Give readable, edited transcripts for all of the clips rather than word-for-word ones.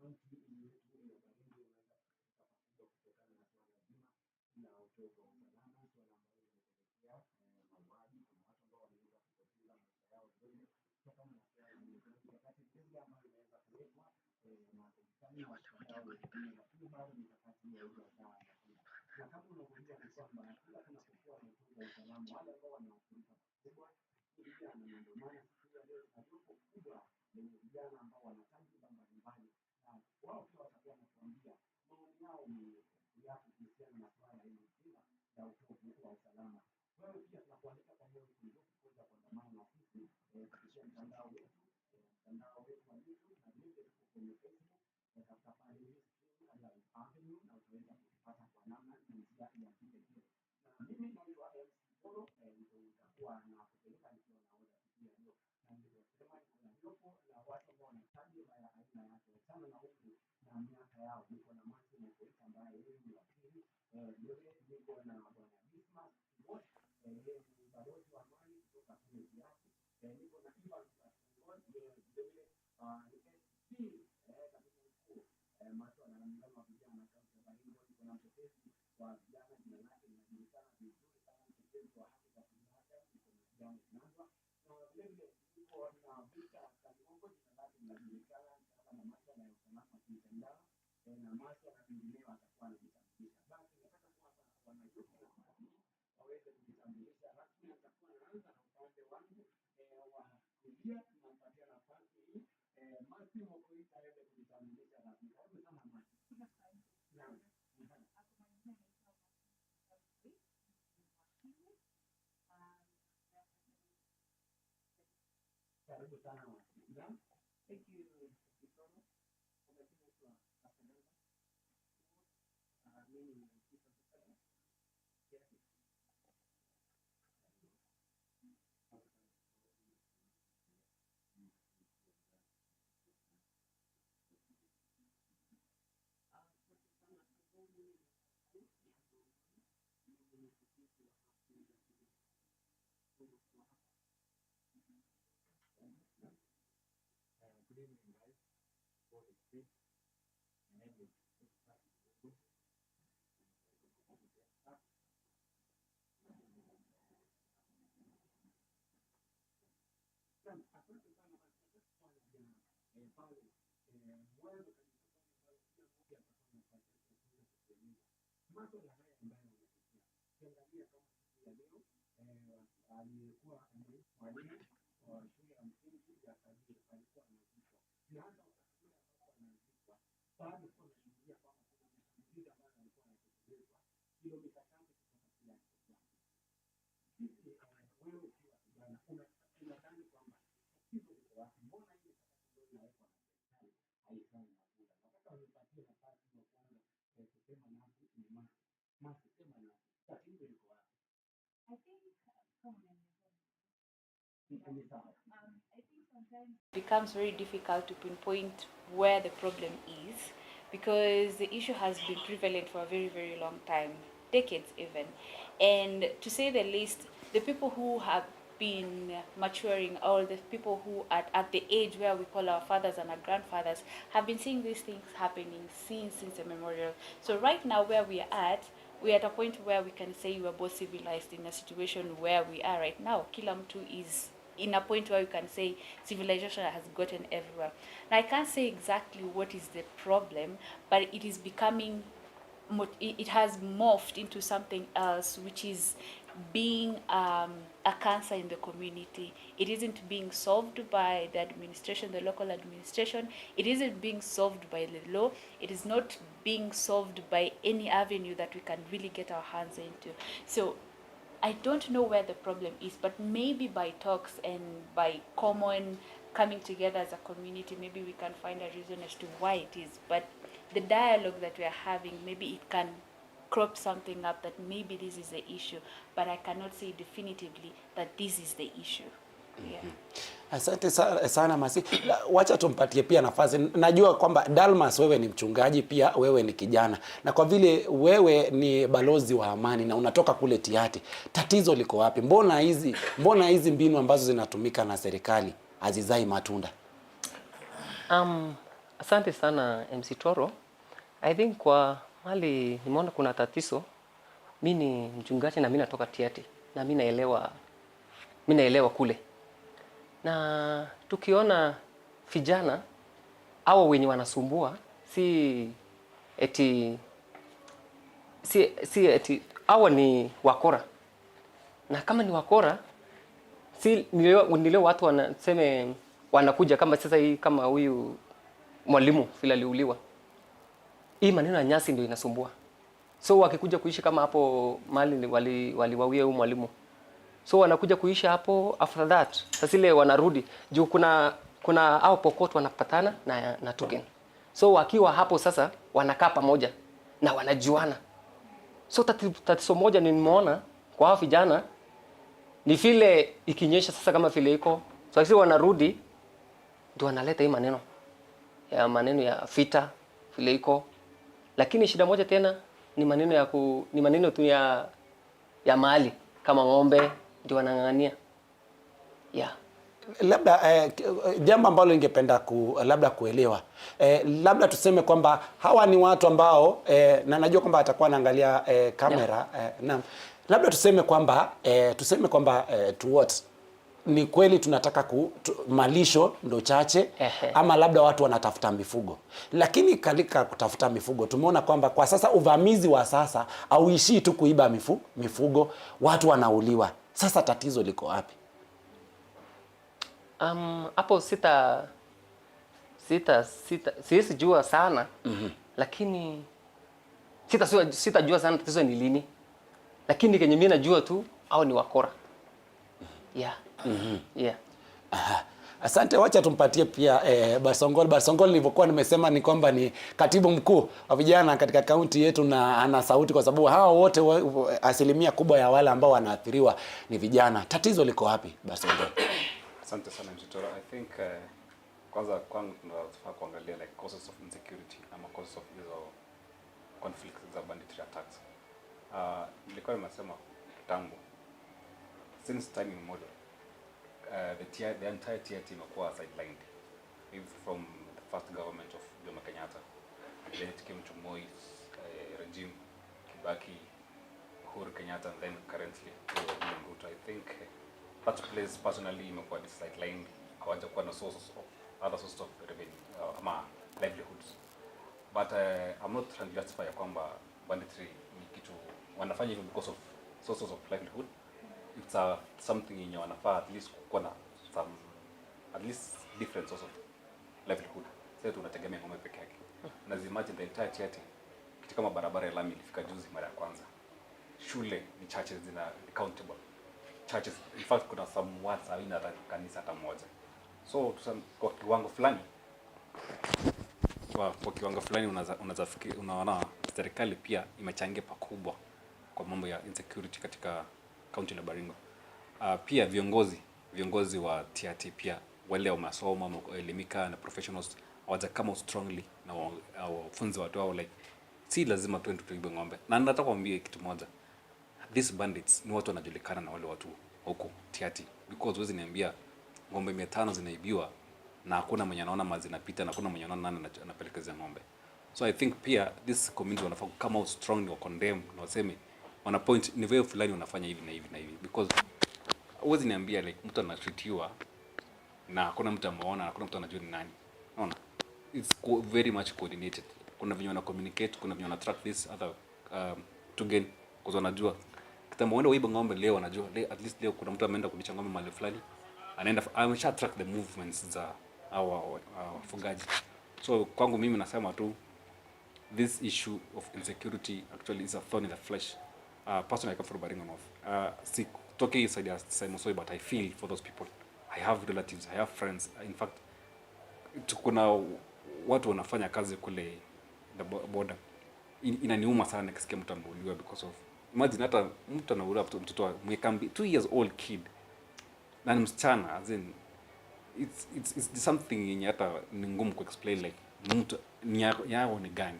kaunti yetu ya Baringo imeweza kutokana na swala zima la utovu wa usalama, swala ambalo limepelekea mauaji. Kuna watu ambao wameweza kupoteza maisha yao vile kutokana na swala hili. Mikakati mingi ambayo imeweza kuwekwa na serikali na washikadau wengine, lakini bado mikakati hiyo haijazaa matunda. Na kama unavyojua ni kwamba kila kunapokuwa na utovu wa usalama, wale ambao wanaathirika pakubwa ni vijana, na ndio maana siku ya leo tuna jopo kubwa lenye vijana ambao wana tajriba mbalimbali, na wao pia watakuwa wanatuambia maoni yao ni yapi kuhusiana na swala hili zima la utovu wa usalama. Wewe pia tunakualika kwa moyo mkunjufu kuweza kuandamana na sisi kupitia mtandao wetu wa YouTube, na vile vile tuko kwenye Facebook katika pale stream ya Avenue, na utaweza kutupata kwa namna njia ya kipekee. Na mimi naitwa MC Polo, ndio nitakuwa na kupeleka nikiwa naoda siku ya leo, na nilivyosema kuna jopo la watu ambao wanahitaji ya aina yake sana na umri na miaka yao. Niko na Masi na Koita ambaye yeye ni wakili, vile niko na bwana Dismas wote, yeye ni balozi wa amani kutoka kule Kiasi, niko na Ivan vile vile ni SC katika mkuu masuala ya muungano wa vijana kaunti ya Baringo. Niko na mtetezi wa vijana, jina lake linajulikana vizuri sana, mtetezi wa haki za binadamu, niko na James Nandwa, na vile vile niko na Victor Kalongo, jina lake linajulikana kama masuala ya usalama kimtandao na masuala mengineyo atakuwa anajitambulisha. Basi nataka kuwapa wanajopo waweze kujitambulisha rasmi. Atakuwa anaanza na upande wangu wa kulia, tunampatia nafasi hii Masi Mokoita aweze kujitambulisha rasmi. Karibu sana Masi. Naam. Karibu sana Masi. Naam. Thank you so much. Kwa majina yetu Asante. Mimi ni incessant. Yes. Good evening, guys. For the street, my name is good. Asante sana pale mwanzo kabisa masuala haya ambayo yanapitia. Kiangalia kama siku ya leo aliyekuwa mwalimu wa shule ya msingi ya Kadiri alikuwa anazikwa, na hata wakati ule ambapo anazikwa bado kwa nashuhudia kwamba kuna mashambulizi ambayo alikuwa anatekelezwa kilomita 5 kutoka kila mkoa. Sisi wewe ukiwa kijana unadhani kwamba tatizo liko wapi? Mbona ile tatizo inawekwa na serikali haifai matunda? Nataka unipatie nafasi ya kwanza kusema nasi ni Masi, sema nasi tatizo liko wapi? I think sometimes it becomes very difficult to pinpoint where the problem is, because the issue has been prevalent for a very, very long time, decades even. And to say the least, the people who have been maturing, or the people who are at the age where we call our fathers and our grandfathers, have been seeing these things happening since immemorial. So right now where we are at a point where we can say we are both civilized in a situation where we are right now. Kila mtu is in a point where you can say civilization has gotten everywhere. Now I can't say exactly what is the problem, but it is becoming, it has morphed into something else, which is being a cancer in the community. It isn't being solved by the administration, the local administration. It isn't being solved by the law. It is not being solved by any avenue that we can really get our hands into. So I don't know where the problem is, but maybe by talks and by common coming together as a community, maybe we can find a reason as to why it is. But the dialogue that we are having, maybe it can crop something up that maybe this is the issue, but I cannot say definitively that this is the issue. Yeah. Asante sana Masi. Wacha tumpatie pia nafasi. Najua kwamba Dalmas wewe ni mchungaji, pia wewe ni kijana. Na kwa vile wewe ni balozi wa amani na unatoka kule Tiati, tatizo liko wapi? Mbona hizi mbinu ambazo zinatumika na serikali hazizai matunda? Asante sana MC Toro. I think kwa mali nimeona kuna tatizo. Mimi ni mchungaji na mimi natoka Tiati na mimi naelewa kule. Na tukiona vijana au wenye wanasumbua si eti hawa ni wakora. Na kama ni wakora si nileo watu wanasema wanakuja kama sasa hii kama huyu mwalimu vile aliuliwa. Hii maneno ya nyasi ndio inasumbua. So wakikuja kuishi kama hapo mali waliwawia huyu mwalimu. So wanakuja kuishi hapo after that. Sasa ile wanarudi juu kuna hao pokot wanapatana na token. So wakiwa hapo sasa wanakaa pamoja na wanajuana. So tatizo moja nimeona kwa hao vijana ni vile ikinyesha sasa kama vile iko. So sisi wanarudi ndio wanaleta hii maneno ya vita vile iko. Lakini shida moja tena ni maneno tu ya mali kama ng'ombe ndio wanang'ang'ania. Yeah. Labda jambo ambalo ningependa labda kuelewa, labda tuseme kwamba hawa ni watu ambao na najua kwamba atakuwa anaangalia kamera, na labda tuseme kwamba to what ni kweli tunataka malisho ndo chache ama labda watu wanatafuta mifugo, lakini kalika kutafuta mifugo tumeona kwamba kwa sasa uvamizi wa sasa hauishii tu kuiba mifugo, watu wanauliwa. Sasa tatizo liko wapi? Hapo siwezi jua sana. Lakini sitajua sana tatizo ni lini, lakini kenye mimi najua tu au ni wakora. Yeah. Yeah. Asante, wacha tumpatie pia Barsongol nilivyokuwa nimesema ni kwamba ni katibu mkuu wa vijana katika kaunti yetu na ana sauti kwa sababu hawa wote asilimia kubwa ya wale ambao wanaathiriwa ni vijana. Tatizo liko wapi Barsongol? Asante sana Mtoro. I think kwanza tunafaa kuangalia like causes of insecurity ama causes of hizo conflicts za banditry attacks. Nilikuwa nimesema kitambo since time immemorial the entire TIT imekuwa sidelined from the first government of Jomo Kenyatta, then it came to Moi's regime, Kibaki, Uhuru Kenyatta, and then currently Ruto. I think that place personally imekuwa sidelined, hawajakuwa na other sources of revenue ama livelihoods. But I'm not trying to justify kwamba banditry ni kitu wanafanya hivyo because of sources of livelihood. It's something yenye wanafaa at least kuwa na some at least different source of livelihood. Sasa tunategemea ng'ombe peke yake. Imagine the entire TIT kitu kama barabara ya lami ilifika juzi mara ya kwanza. Shule ni churches zina accountable. Churches in fact kuna some words haina hata kanisa hata moja. So kwa kiwango fulani unaweza fikiri unaona serikali pia imechangia pakubwa kwa mambo ya insecurity katika kaunti la Baringo. Pia viongozi wa TIT pia wale wa masomo elimika na professionals hawaja come strongly na wafunze watu wao like si lazima tuende tuibe ng'ombe. Na nataka kuambia kitu moja, these bandits ni watu wanajulikana na wale watu huko TIT because wezi niambia ng'ombe 500 zinaibiwa na hakuna mwenye anaona mazi zinapita na hakuna mwenye anaona nani anapeleka hizo ng'ombe. So I think pia this community wanafaa come out strongly or condemn na waseme wana point ni wewe fulani unafanya hivi na hivi na hivi because huwezi niambia like mtu anashutiwa na hakuna mtu ameona, hakuna mtu anajua ni nani. Unaona? It's very much coordinated. Kuna venye wana communicate, kuna venye wana track this other to gain because wanajua kitambo wenda uiba ng'ombe leo wanajua at least leo kuna mtu ameenda kulicha ng'ombe mahali fulani anaenda amesha track the movements za our wafugaji. So kwangu mimi nasema tu this issue of insecurity actually is a thorn in the flesh. Personally I come from Baringo North. See talking inside Simosoi, but I feel for those people. I have relatives, I have friends. In fact, kuna watu wanafanya kazi kule the border. Inaniuma sana nikisikia mtu ameuliwa because of imagine hata mtu anauliwa mtoto wa mwekambi 2 years old kid. Na ni msichana as in it's something yenye hata ni ngumu ku explain like mtu yao ni gani.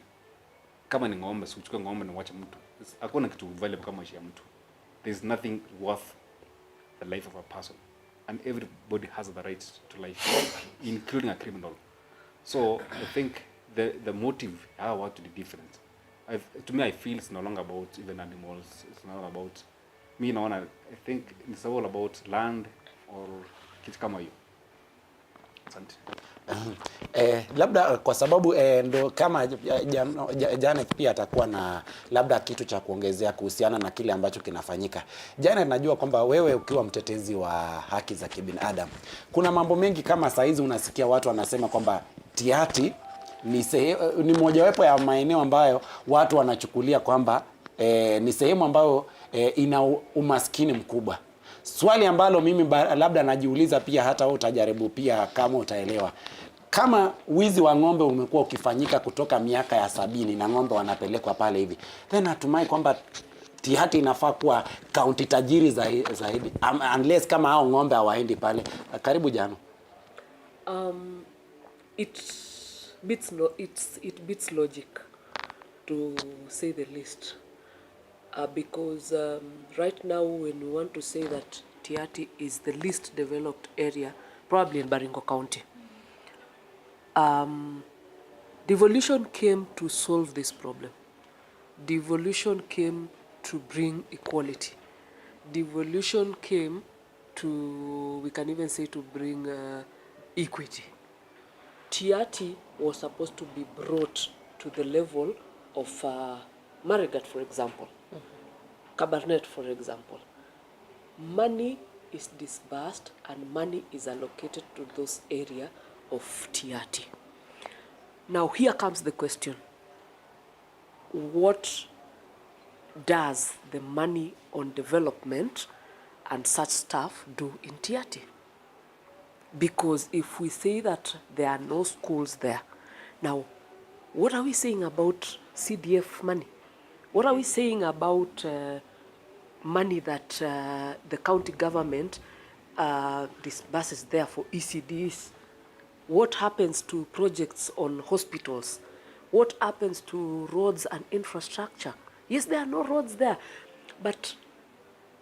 Kama ni ng'ombe usichukue ng'ombe na uache mtu. Hakuna kitu valuable kama maisha ya mtu. There's nothing worth the life of a person, and everybody has the right to life, including a criminal. So I think the motive, I want to be different. To me, I feel it's no longer about even animals. It's not about me. I think it's all about land or kitu kama hiyo. Asante. Labda kwa sababu ndo kama Janet pia atakuwa na labda kitu cha kuongezea kuhusiana na kile ambacho kinafanyika. Janet, najua kwamba wewe ukiwa mtetezi wa haki za kibinadamu, kuna mambo mengi kama saizi unasikia watu wanasema kwamba Tiaty ni mojawapo ya maeneo ambayo watu wanachukulia kwamba ni sehemu ambayo ina umaskini mkubwa. Swali ambalo mimi labda najiuliza pia, hata wewe utajaribu pia kama utaelewa. Kama wizi wa ng'ombe umekuwa ukifanyika kutoka miaka ya 70 na ng'ombe wanapelekwa pale hivi, then natumai kwamba Tiaty inafaa kuwa kaunti tajiri zaidi, unless kama hao ng'ombe hawaendi pale. Karibu Jano. It beats logic, to say the least. Because right now, when we want to say that Tiaty is the least developed area, probably in Baringo County, devolution came to solve this problem. Devolution came to bring equality. Devolution came to, we can even say, to bring equity. Tiaty was supposed to be brought to the level of Marigat, for example. Kabarnet, for example. Money is disbursed and money is allocated to those areas of Tiaty. Now here comes the question. What does the money on development and such stuff do in Tiaty? Because if we say that there are no schools there, now what are we saying about CDF money? What are we saying about money that the county government disburses there for ECDs? What happens to projects on hospitals? What happens to roads and infrastructure? Yes, there are no roads there, but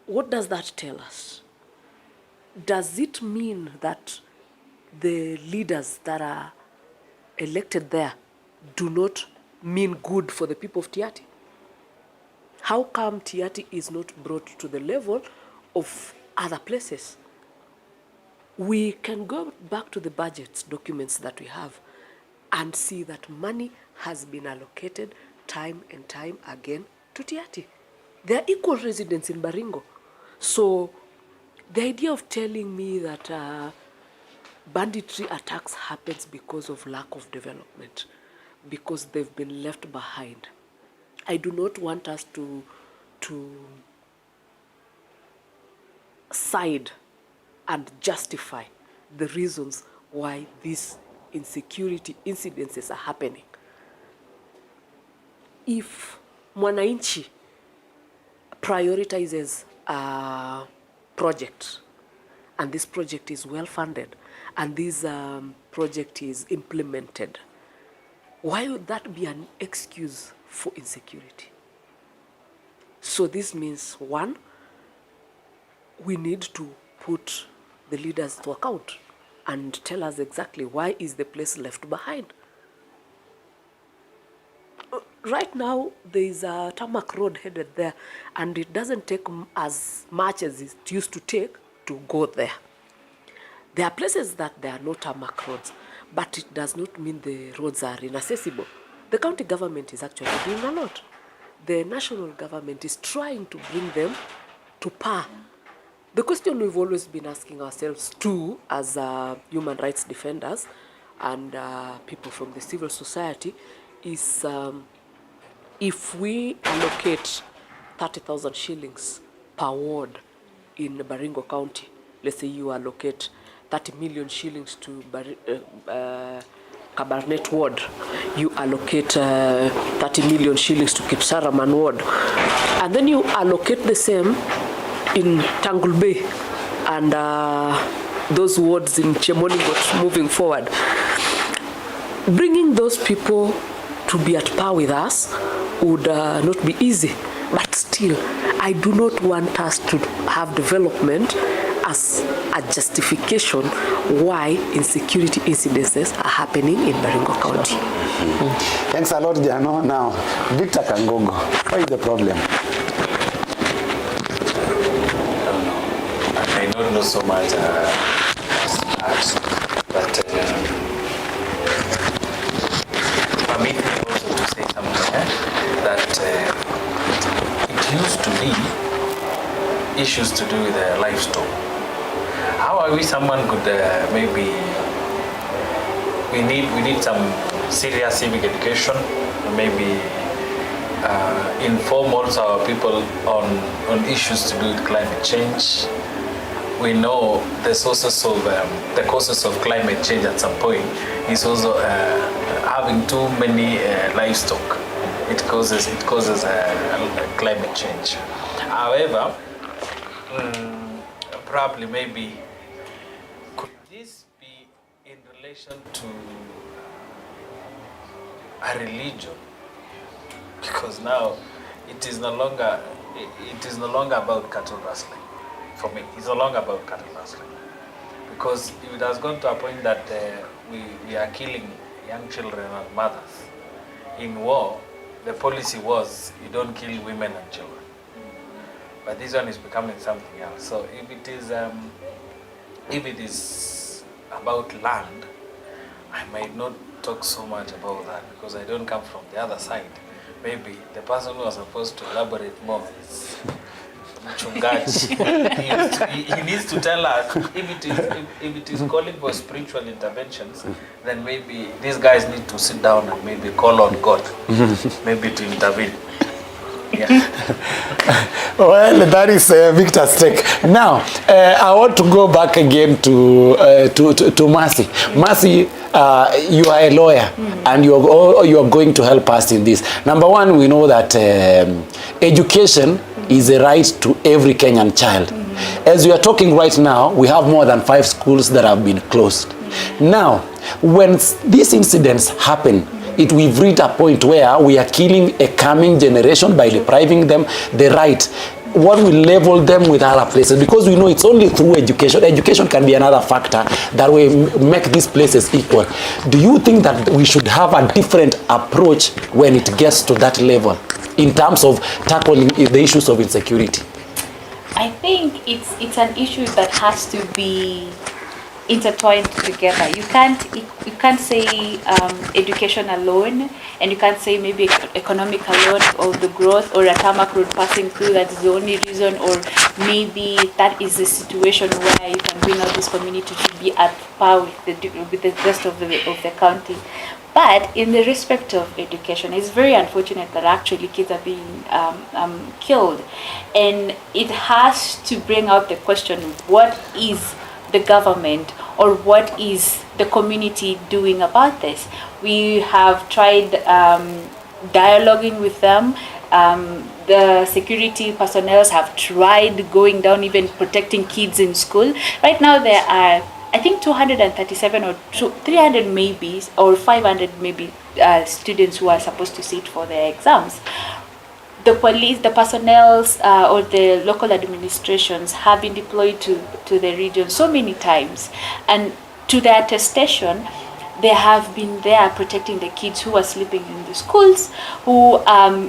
what does that tell us? Does it mean that the leaders that are elected there do not mean good for the people of Tiaty? How come Tiaty is not brought to the level of other places? We can go back to the budget documents that we have and see that money has been allocated time and time again to Tiaty. They are equal residents in Baringo. So the idea of telling me that banditry attacks happens because of lack of development, because they've been left behind, I do not want us to side and justify the reasons why these insecurity incidences are happening. If mwananchi prioritizes a project, and this project is well funded, and this project is implemented, why would that be an excuse for insecurity? So this means, one, we need to put the leaders to account and tell us exactly why is the place left behind. Right now, there is a tarmac road headed there, and it doesn't take as much as it used to take to go there. There are places that there are no tarmac roads, but it does not mean the roads are inaccessible. The county government is actually doing a lot. The national government is trying to bring them to par. The question we've always been asking ourselves too, as human rights defenders and people from the civil society, is if we allocate 30,000 shillings per ward in Baringo County, let's say you allocate 30 million shillings to Kabarnet Ward, you allocate 30 million shillings to Kipsaraman Ward, and then you allocate the same in Tangul Bay and those wards in Chemolingot moving forward. Bringing those people to be at par with us would not be easy, but still, I do not want us to have development as a justification why insecurity incidences are happening in Baringo County. Thanks a lot, Jano. Now, Victor Kangogo, what is the problem? I don't know so much but permit me also to say something that it used to be issues to do with livestock. How are we someone could maybe we need some serious civic education, maybe inform also our people on issues to do with climate change. We know the sources of the causes of climate change at some point is also having too many livestock. It causes climate change. However, probably maybe could this be in relation to a religion? Because now it is no longer about cattle rustling. For me, it's no longer about cattle rustling, because if it has gone to a point that we are killing young children and mothers in war, the policy was you don't kill women and children. But this one is becoming something else. So if it is about land, I might not talk so much about that because I don't come from the other side. Maybe the person who was supposed to elaborate more is Mchungaji. he needs to tell us if it is calling for spiritual interventions, then maybe these guys need to sit down and maybe call on God, maybe to intervene. Yeah. Well, that is Victor's take. Now, I want to go back again to Mercy. Mercy, you are a lawyer, and you are going to help us in this. Number one, we know that education is a right to every Kenyan child. As we are talking right now, we have more than 5 schools that have been closed. Now, when these incidents happen, we've reached a point where we are killing a coming generation by depriving them the right. What will level them with other places? Because we know it's only through education. Education can be another factor that will make these places equal. Do you think that we should have a different approach when it gets to that level in terms of tackling the issues of insecurity? I think it's an issue that has to be intertwined together. You can't say education alone, and you can't say maybe economic alone, or the growth, or a tarmac road passing through, that's the only reason, or maybe that is the situation where you can bring out this community to be at par with the rest of the county. But in the respect of education, it's very unfortunate that actually kids are being killed, and it has to bring out the question: what is the government or what is the community doing about this? We have tried dialoguing with them. The security personnel have tried going down, even protecting kids in school. Right now there are, I think, 237 or 300 maybe, or 500 maybe students who are supposed to sit for their exams. The police, the personnel, or the local administrations have been deployed to the region so many times, and to their attestation, they have been there protecting the kids who are sleeping in the schools, who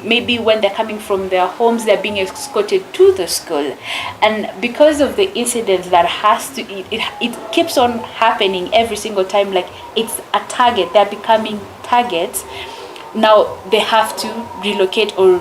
maybe when they're coming from their homes, they're being escorted to the school. And because of the incidents that it keeps on happening every single time, like it's a target, they're becoming targets. Now they have to relocate or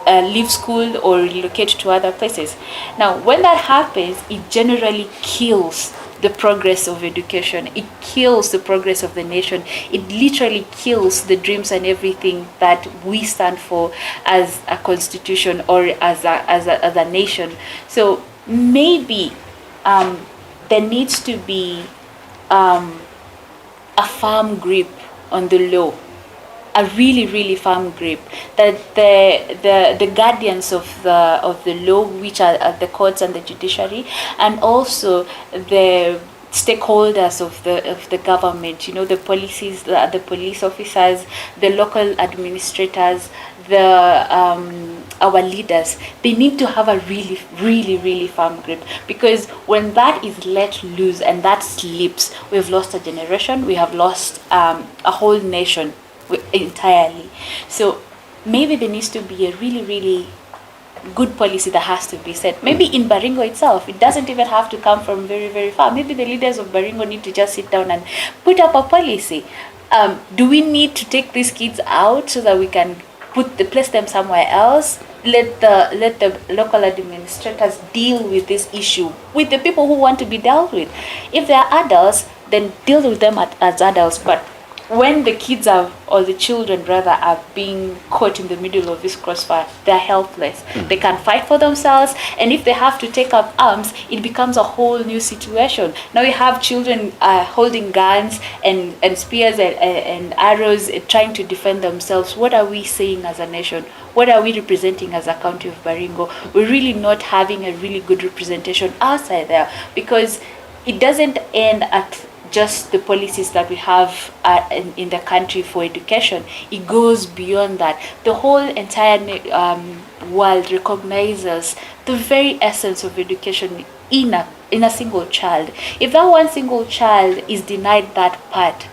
leave school or relocate to other places. Now, when that happens, it generally kills the progress of education. It kills the progress of the nation. It literally kills the dreams and everything that we stand for as a constitution or as a nation. So maybe there needs to be a firm grip on the law. A really firm grip, that the guardians of the law, which are the courts and the judiciary, and also the stakeholders of the government, the policies, the police officers, the local administrators, the our leaders, they need to have a really, really, really firm grip, because when that is let loose and that slips, we've lost a generation, we have lost a whole nation entirely. So maybe there needs to be a really, really good policy that has to be set. Maybe in Baringo itself, it doesn't even have to come from very, very far. Maybe the leaders of Baringo need to just sit down and put up a policy. Do we need to take these kids out so that we can place them somewhere else? Let the local administrators deal with this issue with the people who want to be dealt with. If they are adults, then deal with them as adults. But when the kids or the children rather, are being caught in the middle of this crossfire, they're helpless. They can't fight for themselves, and if they have to take up arms, it becomes a whole new situation. Now we have children holding guns and spears and arrows, trying to defend themselves. What are we saying as a nation? What are we representing as a county of Baringo? We're really not having a really good representation outside there, because it doesn't end at just the policies that we have in the country for education. It goes beyond that. The whole entire world recognizes the very essence of education in a single child. If that one single child is denied that part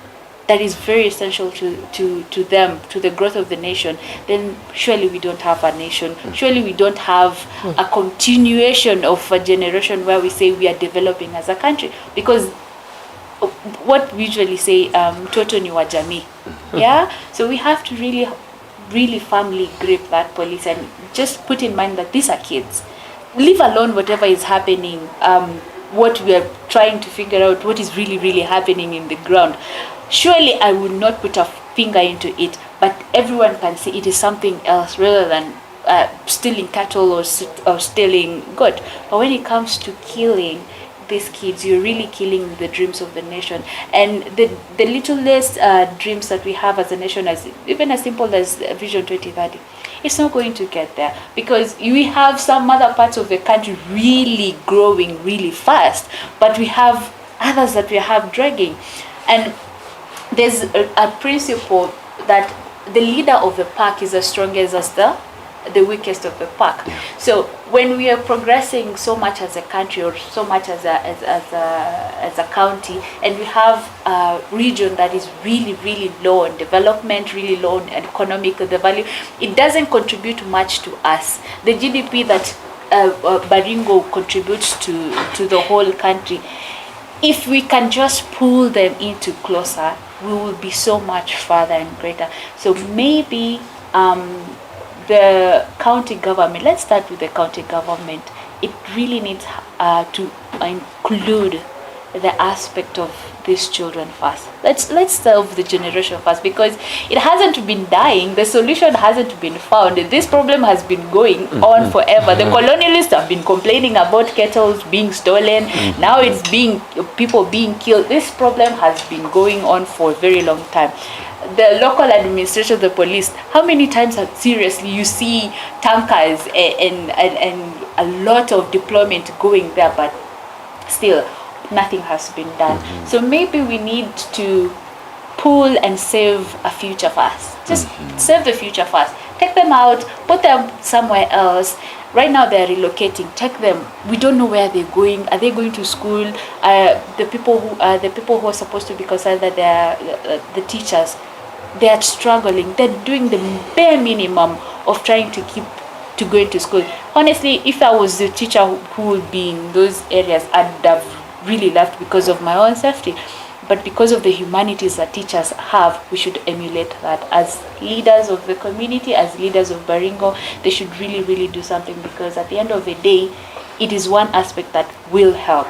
that is very essential to them, to the growth of the nation, then surely we don't have a nation. Surely we don't have a continuation of a generation where we say we are developing as a country. Because what we usually say, toto ni wa jamii. Yeah? So we have to really, really firmly grip that policy and just put in mind that these are kids. Leave alone whatever is happening, what we are trying to figure out, what is really, really happening in the ground. Surely I would not put a finger into it, but everyone can see it is something else rather than stealing cattle or stealing goat. But when it comes to killing these kids, you're really killing the dreams of the nation. And the littlest dreams that we have as a nation, as even as simple as Vision 2030, it's not going to get there, because we have some other parts of the country really growing really fast, but we have others that we have dragging. And there's a principle that the leader of the pack is as strong as the weakest of the pack. So when we are progressing so much as a country, or so much as a county, and we have a region that is really, really low on development, really low on economic value, it doesn't contribute much to us. The GDP that Baringo contributes to the whole country, if we can just pull them into closer, we will be so much further and greater. So maybe the county government, let's start with the county government, it really needs to include the aspect of these children first. Let's serve the generation first, because it hasn't been dying. The solution hasn't been found. This problem has been going on forever. The colonialists have been complaining about kettles being stolen. Now it's people being killed. This problem has been going on for a very long time. The local administration, the police, how many times seriously you see tankers and a lot of deployment going there, but still nothing has been done. So maybe we need to pull and save a future first. Just save the future first. Take them out, put them somewhere else. Right now they're relocating. Take them. We don't know where they're going. Are they going to school? The people who are supposed to be considered the teachers, they are struggling. They're doing the bare minimum of trying to go into school. Honestly, if I was the teacher who would be in those areas, I'd have really left because of my own safety. But because of the humanities that teachers have, we should emulate that. As leaders of the community, as leaders of Baringo, they should really, really do something, because at the end of the day, it is one aspect that will help,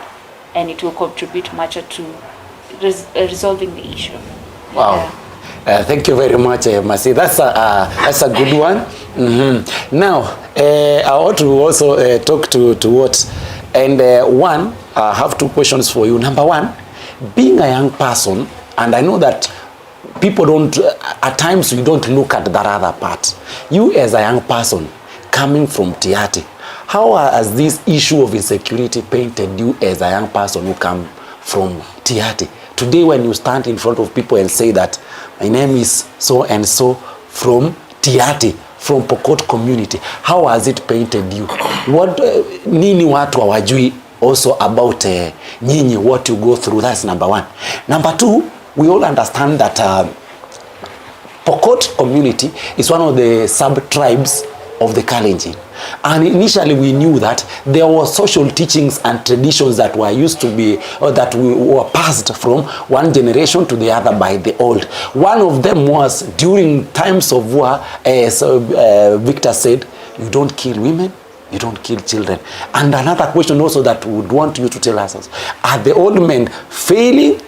and it will contribute much to resolving the issue. Wow. Yeah. Thank you very much, Masi. That's a good one. Now, I want to also talk to what, and one, I have two questions for you. Number one, being a young person, and I know that people don't, at times we don't look at that other part. You as a young person coming from Tiaty, how has this issue of insecurity painted you as a young person who come from Tiaty? Today when you stand in front of people and say that my name is so and so from Tiaty, from Pokot community, how has it painted you? What nini watu hawajui also about nyinyi, what you go through? That's number one. Number two, we all understand that Pokot community is one of the sub-tribes of the Kalenjin. And initially we knew that there were social teachings and traditions that were used to be, or that were passed from one generation to the other by the old. One of them was during times of war, as Victor said, you don't kill women, you don't kill children. And another question also that we would want you to tell us is, are the old men failing,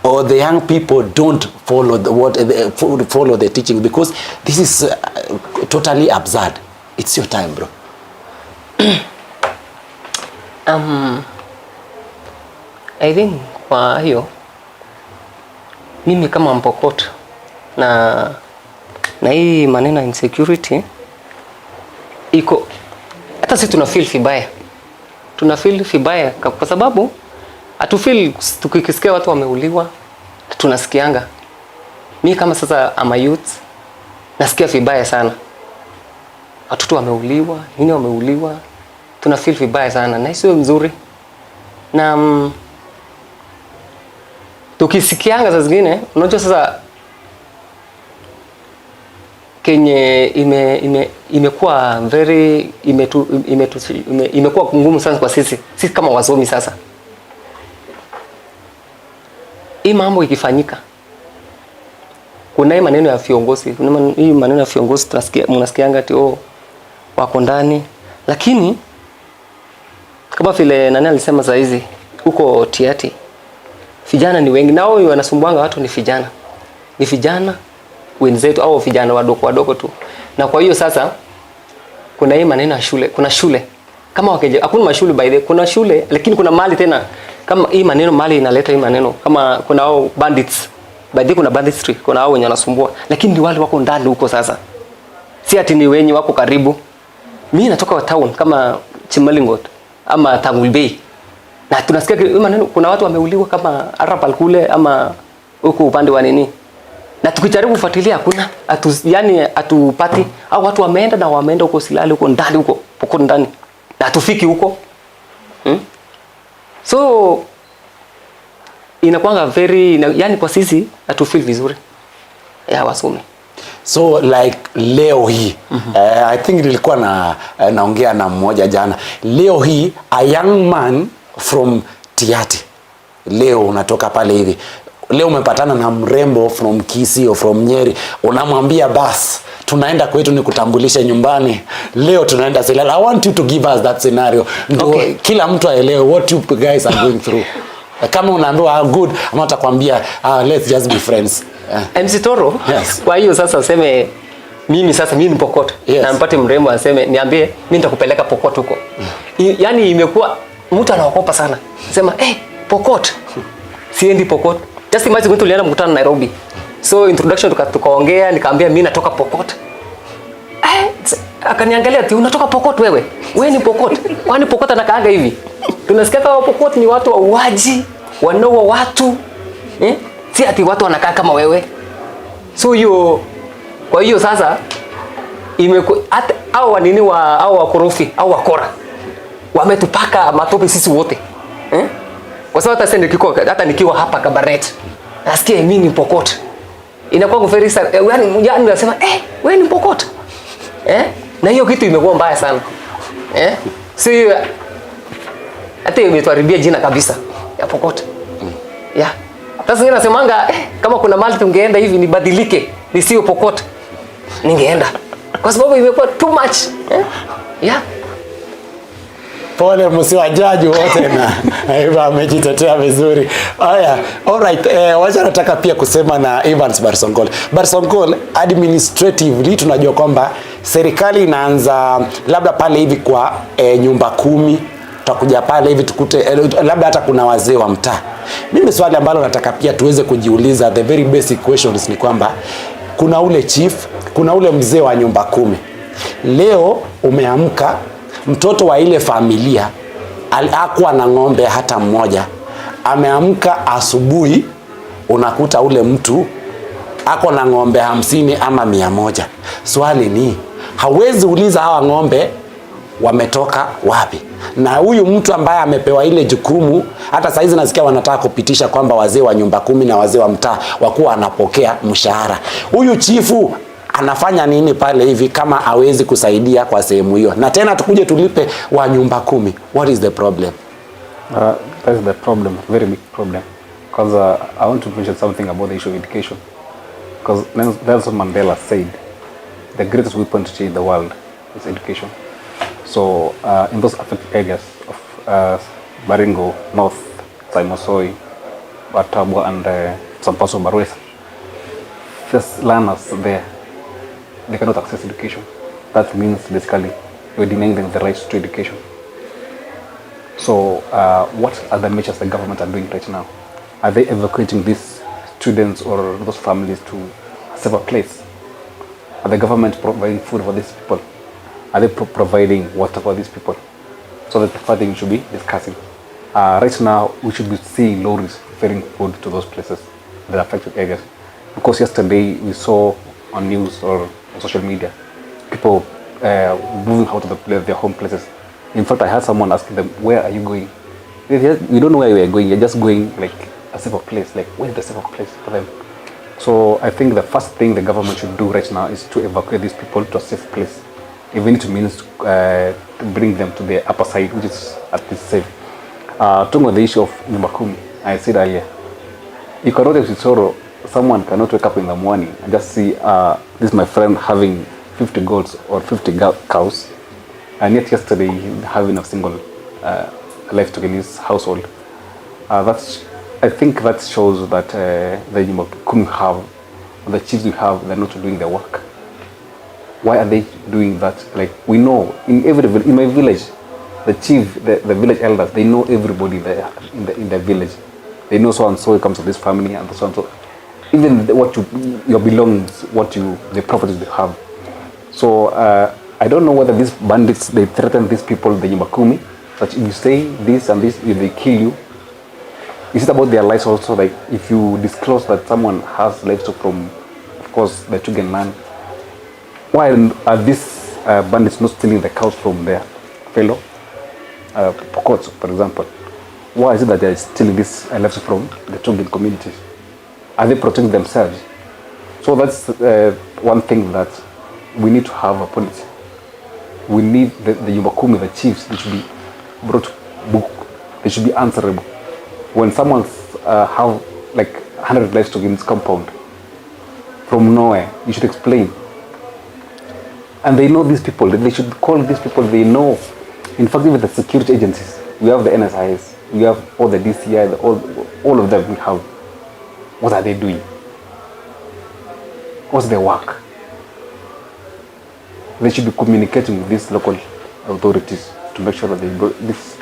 or the young people don't follow follow the teaching? Because this is totally absurd. It's your time, bro. I think kwa hiyo mimi kama Mpokot na hii maneno insecurity iko, hata sisi tuna feel vibaya kwa sababu atufeel tukisikia watu wameuliwa tunasikianga. Mimi kama sasa ama youth nasikia vibaya sana. Watoto wameuliwa, nini wameuliwa, tuna feel vibaya sana na sio mzuri. Na tukisikianga saa zingine, unajua sasa kenye imekuwa very imekuwa ngumu sana kwa sisi kama wasomi sasa. Hii mambo ikifanyika, kuna hii maneno ya viongozi, hii maneno ya viongozi mnasikianga ati wako ndani, lakini kama vile nani alisema saa hizi huko Tiati, vijana ni wengi, nao wanasumbuanga watu ni vijana wenzetu au vijana wadogo tu. Na kwa hiyo sasa kuna hii maneno ya shule, kuna shule kama wakeje, hakuna mashule by the, kuna shule lakini kuna mali tena, kama hii maneno mali inaleta hii maneno, kama kuna hao bandits by the, kuna banditry, kuna hao wenye wanasumbua, lakini ni wale wako ndani huko. Sasa si ati ni wenye wako karibu. Mimi natoka wa town kama Chimalingot ama Tangul Bay, na tunasikia hii maneno, kuna watu wameuliwa kama Arapal kule ama huko upande wa nini, na tukijaribu kufuatilia hakuna, yani atupati, au watu wameenda huko Silale huko ndani huko Pokot ndani, na tufiki huko. So inakuanga very, yani kwa sisi atufeel vizuri ya wasomi. So like leo hii I think nilikuwa naongea na mmoja jana, leo hii a young man from Tiati, leo unatoka pale hivi, leo umepatana na mrembo from Kisii or from Nyeri, unamwambia bas tunaenda kwetu ni kutambulisha nyumbani, leo tunaenda Silala. I want you to give us that scenario, okay. Kila mtu aelewe what you guys are going through. Kama unaambiwa good, ama utakwambia let's just be friends. MC Toro, yes. Kwa hiyo sasa useme mimi ni Pokot, yes. Na mpate mrembo aseme niambie mimi nitakupeleka Pokot huko. Yani imekuwa mtu anaogopa sana. Sema Pokot. Siendi Pokot. Just imagine tulienda mkutano Nairobi. So introduction tukaongea, nikaambia mimi natoka Pokot. Akaniangalia ati unatoka Pokot wewe? Wewe ni Pokot. Kwani Pokot anakaaga hivi? Tunasikia kama Pokot ni watu wauaji, wanaua watu. Si ati watu wanakaa kama wewe. So hiyo, kwa hiyo sasa hata au wanini au wakorofi au wakora wametupaka matope sisi wote. Kwa sababu hata nikiwa hapa Kabarnet nasikia mimi ni Pokot. Inakuwa very yani unasema wewe ni Pokot. Na hiyo kitu imekuwa mbaya sana. So hata imetuharibia jina kabisa ya Pokot. Yeah. Sasa nasemanga kama kuna mali tungeenda hivi nibadilike, nisio Pokot, ningeenda. Kwa sababu imekuwa too much. Yeah. Pole msiwajaji wote na Eva amejitetea vizuri. Haya, alright, wacha nataka pia kusema na Evans Barsongol, administratively tunajua kwamba serikali inaanza labda pale hivi kwa nyumba 10, tutakuja pale hivi tukute labda hata kuna wazee wa mtaa. Mimi swali ambalo nataka pia tuweze kujiuliza, the very basic questions ni kwamba kuna ule chief, kuna ule mzee wa nyumba 10. Leo umeamka, mtoto wa ile familia hakuwa na ng'ombe hata mmoja, ameamka asubuhi, unakuta ule mtu ako na ng'ombe 50 ama 100. Swali ni hawezi uliza hawa ng'ombe wametoka wapi. Na huyu mtu ambaye amepewa ile jukumu, hata saizi nasikia wanataka kupitisha kwamba wazee wa nyumba 10 na wazee wa mtaa wakuwa wanapokea mshahara. Huyu chifu anafanya nini pale hivi kama hawezi kusaidia kwa sehemu hiyo? Na tena tukuje tulipe wa nyumba 10. What is the problem? That is the problem, very big problem. Because I want to mention something about the issue of education. Because Nelson Mandela said, the greatest weapon to change the world is education. So in those affected areas of Baringo, North, Saimosoi, Batabwa, and some parts of Baruesa, first learners there, they cannot access education. That means basically we're denying them the right to education. So what are the measures the government are doing right now? Are they evacuating these students or those families to a safer place? Are the government providing food for these people? Are they providing water for these people? So that's the first thing we should be discussing. Right now, we should be seeing lorries ferrying food to those places, the affected areas. Because yesterday we saw on news or on social media, people moving out of their home places. In fact, I heard someone asking them, where are you going? We don't know where we are going, you're just going like a safer place. Like, where is the safer place for them? So I think the first thing the government should do right now is to evacuate these people to a safe place. Even if it means to bring them to the upper side, which is at least safe. Talking about the issue of Nyumbakumi, I said earlier, you cannot have sorrow. Someone cannot wake up in the morning and just see this my friend having 50 goats or 50 cows, and yet yesterday having a single livestock in his household. I think that shows that the Nyumbakumi have, the chiefs we have, they're not doing their work. Why are they doing that? Like, we know in in my village, the chief, the village elders, they know everybody there in the village. They know so and so comes to this family and so and so. Even what your belongings, the properties they have. So I don't know whether these bandits, they threaten these people, the Nyumbakumi, that if you say this and this, if they kill you. Is it about their lives also? Like, if you disclose that someone has livestock from, of course, the Chugen land, why are these bandits not stealing the cows from their fellow Pokots, for example? Why is it that they are stealing this livestock from the Chugen communities? Are they protecting themselves? So that's one thing that we need to have a policy. We need the Nyumbakumi, the chiefs, they should be brought to book. They should be answerable. When someone have like 100 livestock in this compound from nowhere, you should explain. And they know these people. They should call these people. They know. In fact, even the security agencies, we have the NSIS, we have all the DCI, all of them we have. What are they doing? What's their work? They should be communicating with these local authorities to make sure that these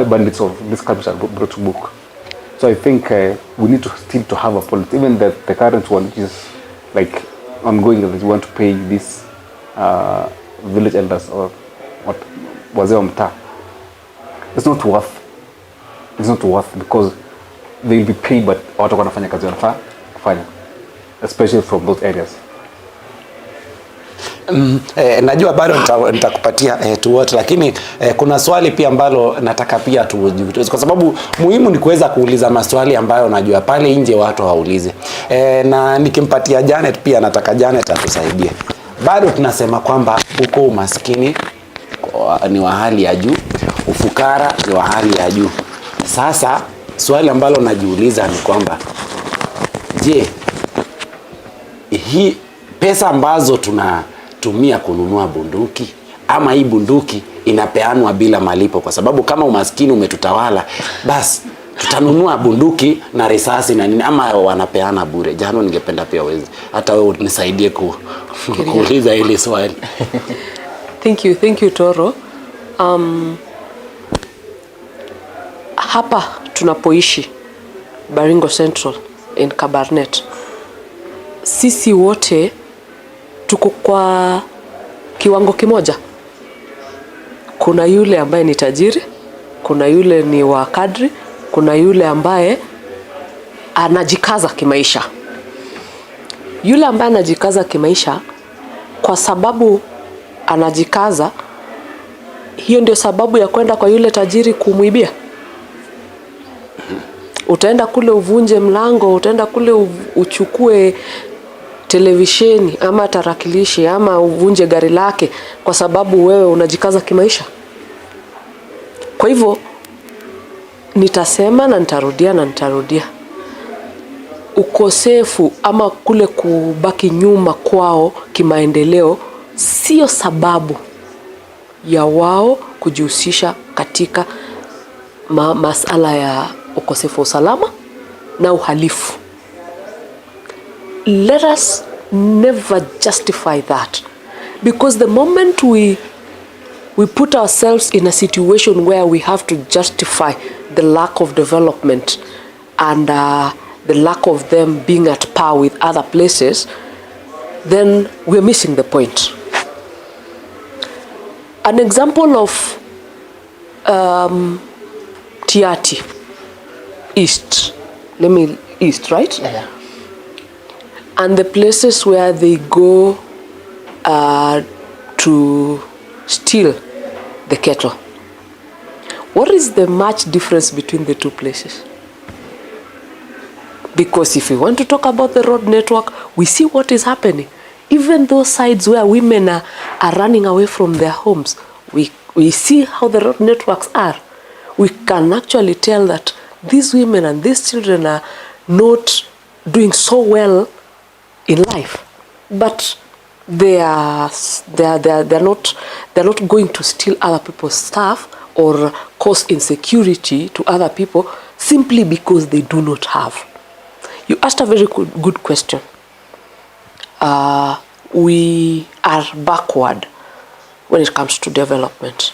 bandits of this country are brought to book. So I think we need to still have a policy. Even the current one, which is like ongoing, that we want to pay these village elders or what wazee wa mtaa. It's not worth because they'll be paid, but watu wanafanya kazi wanafaa kufanya, especially from those areas. Najua bado nitakupatia tu wote, lakini kuna swali pia ambalo nataka pia tujibu, kwa sababu muhimu ni kuweza kuuliza maswali ambayo najua pale nje watu hawaulize. Na nikimpatia Janet pia, nataka Janet atusaidie. Bado tunasema kwamba uko umaskini ni wa hali ya juu, ufukara ni wa hali ya juu. Sasa swali ambalo najiuliza ni kwamba, je, hii pesa ambazo tunatumia kununua bunduki, ama hii bunduki inapeanwa bila malipo? Kwa sababu kama umaskini umetutawala, basi tutanunua bunduki na risasi na nini, ama wanapeana bure? Jano, ningependa pia hata wewe unisaidie kuuliza hili swali. Thank you Toro. Hapa tunapoishi Baringo Central in Kabarnet, sisi wote tuko kwa kiwango kimoja. Kuna yule ambaye ni tajiri, kuna yule ni wa kadri, kuna yule ambaye anajikaza kimaisha. Yule ambaye anajikaza kimaisha, kwa sababu anajikaza, hiyo ndio sababu ya kwenda kwa yule tajiri kumwibia. Utaenda kule uvunje mlango, utaenda kule uchukue televisheni ama tarakilishi ama uvunje gari lake kwa sababu wewe unajikaza kimaisha. Kwa hivyo nitasema na nitarudia, ukosefu ama kule kubaki nyuma kwao kimaendeleo sio sababu ya wao kujihusisha katika masala ya ukosefu wa usalama na uhalifu. Let us never justify that, because the moment we put ourselves in a situation where we have to justify the lack of development and the lack of them being at par with other places, then we're missing the point. An example of Tiati East, East, right? Yeah. And the places where they go to steal the cattle. What is the much difference between the two places? Because if we want to talk about the road network, we see what is happening. Even those sides where women are running away from their homes, we see how the road networks are. We can actually tell that these women and these children are not doing so well in life, but they are not going to steal other people's stuff or cause insecurity to other people simply because they do not have. You asked a very good question. We are backward when it comes to development.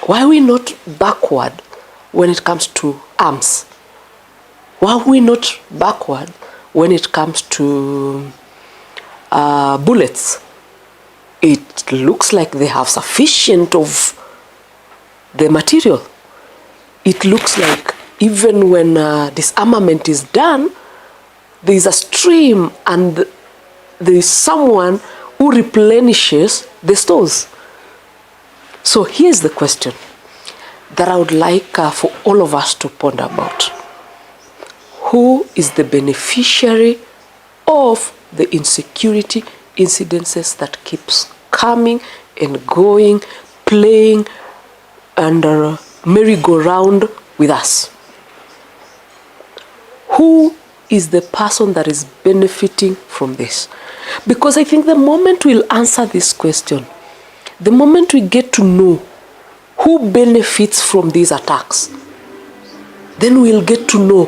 Why are we not backward when it comes to arms? Why are we not backward when it comes to bullets? It looks like they have sufficient of the material. It looks like even when disarmament is done, there is a stream and there is someone who replenishes the stores. So here's the question that I would like for all of us to ponder about. Who is the beneficiary of the insecurity incidences that keeps coming and going, playing under merry-go-round with us? Who is the person that is benefiting from this? Because I think the moment we'll answer this question, the moment we get to know who benefits from these attacks, then we'll get to know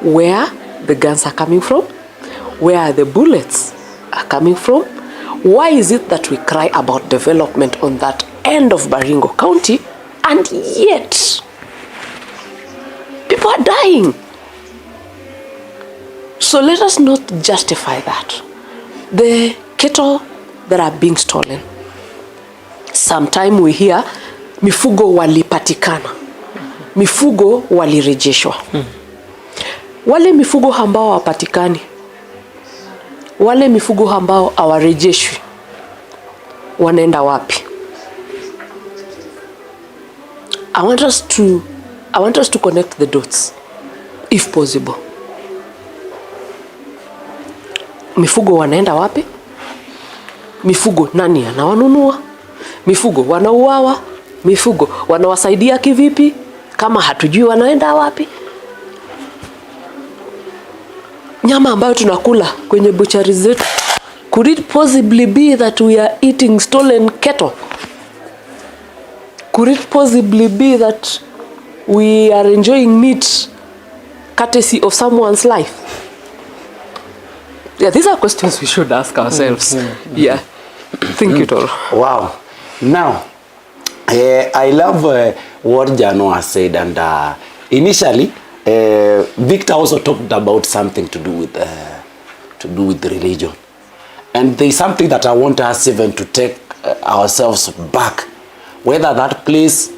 where the guns are coming from, where the bullets are coming from. Why is it that we cry about development on that end of Baringo County, and yet people are dying? So let us not justify that. The cattle that are being stolen, sometime we hear mifugo walipatikana, mifugo walirejeshwa. Wale mifugo ambao hawapatikani, wale mifugo ambao hawarejeshwi, wanaenda wapi? I want us to connect the dots if possible. Mifugo wanaenda wapi? Mifugo nani anawanunua? Mifugo wanauawa? Mifugo wanawasaidia kivipi kama hatujui wanaenda wapi? Nyama ambayo tunakula kwenye butchery zetu, could it possibly be that we are eating stolen cattle? Could it possibly be that we are enjoying meat courtesy of someone's life? Yeah, these are questions we should ask ourselves. Yeah. Think it all. Wow. Now, I love what Jano has said, and initially, Victor also talked about something to do with religion, and there is something that I want us even to take ourselves back, whether that place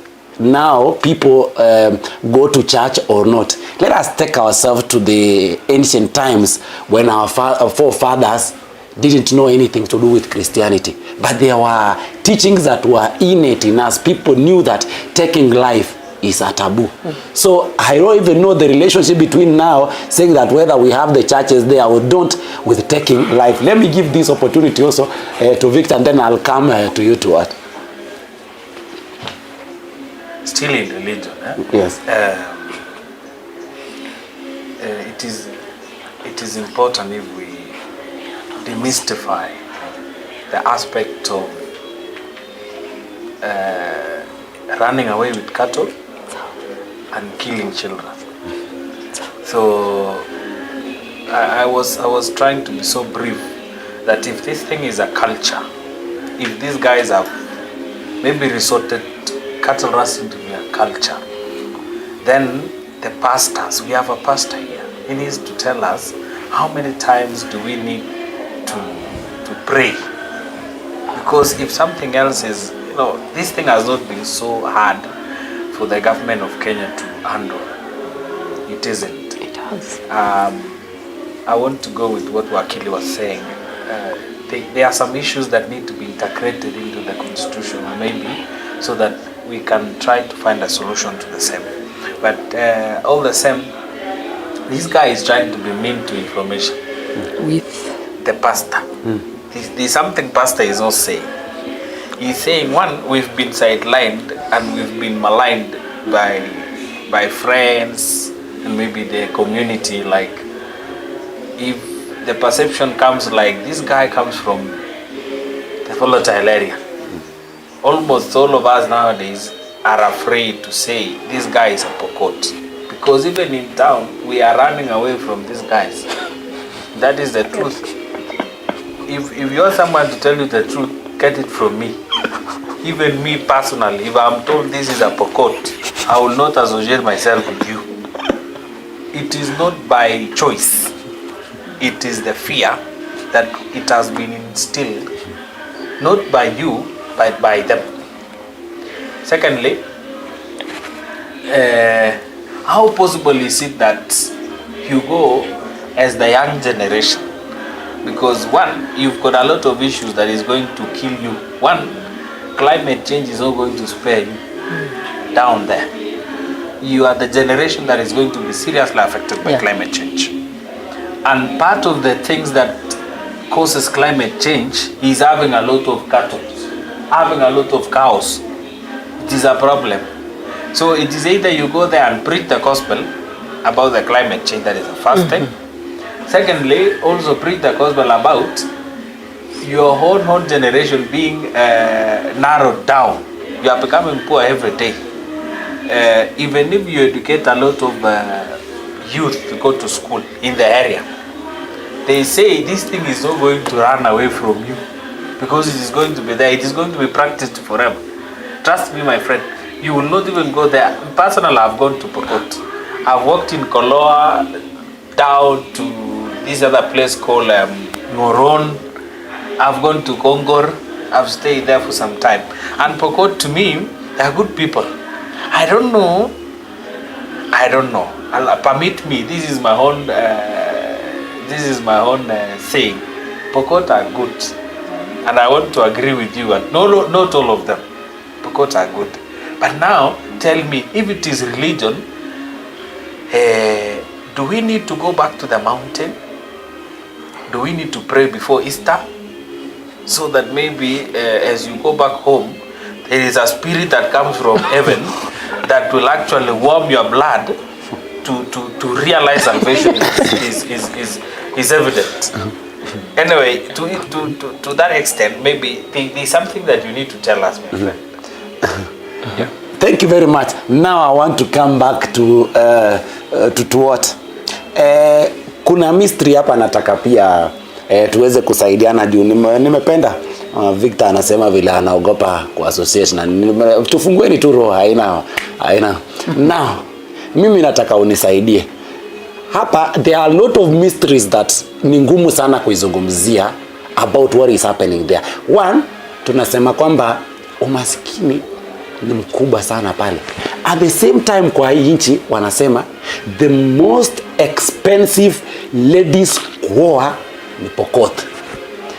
now people go to church or not. Let us take ourselves to the ancient times when our forefathers didn't know anything to do with Christianity, but there were teachings that were innate in us. People knew that taking life is a taboo. So I don't even know the relationship between now saying that whether we have the churches there or don't with taking life. Let me give this opportunity also to Victor, and then I'll come to you to what? Still in religion, Yes. It is important if we demystify the aspect of running away with cattle and killing children. So I was trying to be so brief that if this thing is a culture, if these guys have maybe resorted cattle rustling to be a culture, then the pastors, we have a pastor here, he needs to tell us how many times do we need to pray. Because if something else is, this thing has not been so hard for the government of Kenya to handle. It isn't. It has. I want to go with what Wakili was saying. There are some issues that need to be integrated into the constitution, maybe, so that we can try to find a solution to the same. But all the same, this guy is trying to be mean to information. With the pastor. There's something pastor is not saying. He's saying, one, we've been sidelined and we've been maligned by friends and maybe the community. Like, if the perception comes like this guy comes from the volatile area, almost all of us nowadays are afraid to say this guy is a Pokot, because even in town we are running away from these guys. That is the truth. If you want someone to tell you the truth, get it from me. Even me personally, if I'm told this is a Pokot, I will not associate myself with you. It is not by choice. It is the fear that it has been instilled, not by you, but by them. Secondly, how possible is it that you go as the young generation? Because one, you've got a lot of issues that is going to kill you. One, climate change is not going to spare you down there. You are the generation that is going to be seriously affected by climate change. And part of the things that causes climate change is having a lot of cattle, having a lot of cows. It is a problem. So it is either you go there and preach the gospel about the climate change, that is the first thing. Secondly, also preach the gospel about your whole generation being narrowed down. You are becoming poor every day. Even if you educate a lot of youth to go to school in the area, they say this thing is not going to run away from you because it is going to be there. It is going to be practiced forever. Trust me, my friend, you will not even go there. Personally, I've gone to Pokot. I've walked in Koloa down to this other place called Moron. I've gone to Kongor. I've stayed there for some time. And Pokot, to me, they are good people. I don't know. Permit me. This is my own. Saying. Pokot are good, and I want to agree with you. And no, not all of them. Pokot are good. But now, tell me, if it is religion, do we need to go back to the mountain? Do we need to pray before Easter? So that maybe as you go back home, there is a spirit that comes from heaven that will actually warm your blood to realize salvation is evident. Anyway, to that extent, maybe there's something that you need to tell us, my friend. Yeah. Thank you very much. Now I want to come back to what? Kuna mystery hapa nataka pia tuweze kusaidiana juu nimependa Victor anasema vile anaogopa ku associate na tufungueni tu roho haina. Now mimi nataka unisaidie. Hapa there are a lot of mysteries that ni ngumu sana kuizungumzia about what is happening there. One, tunasema kwamba umaskini ni mkubwa sana pale. At the same time kwa hii nchi wanasema the most expensive ladies kuoa ni Pokot.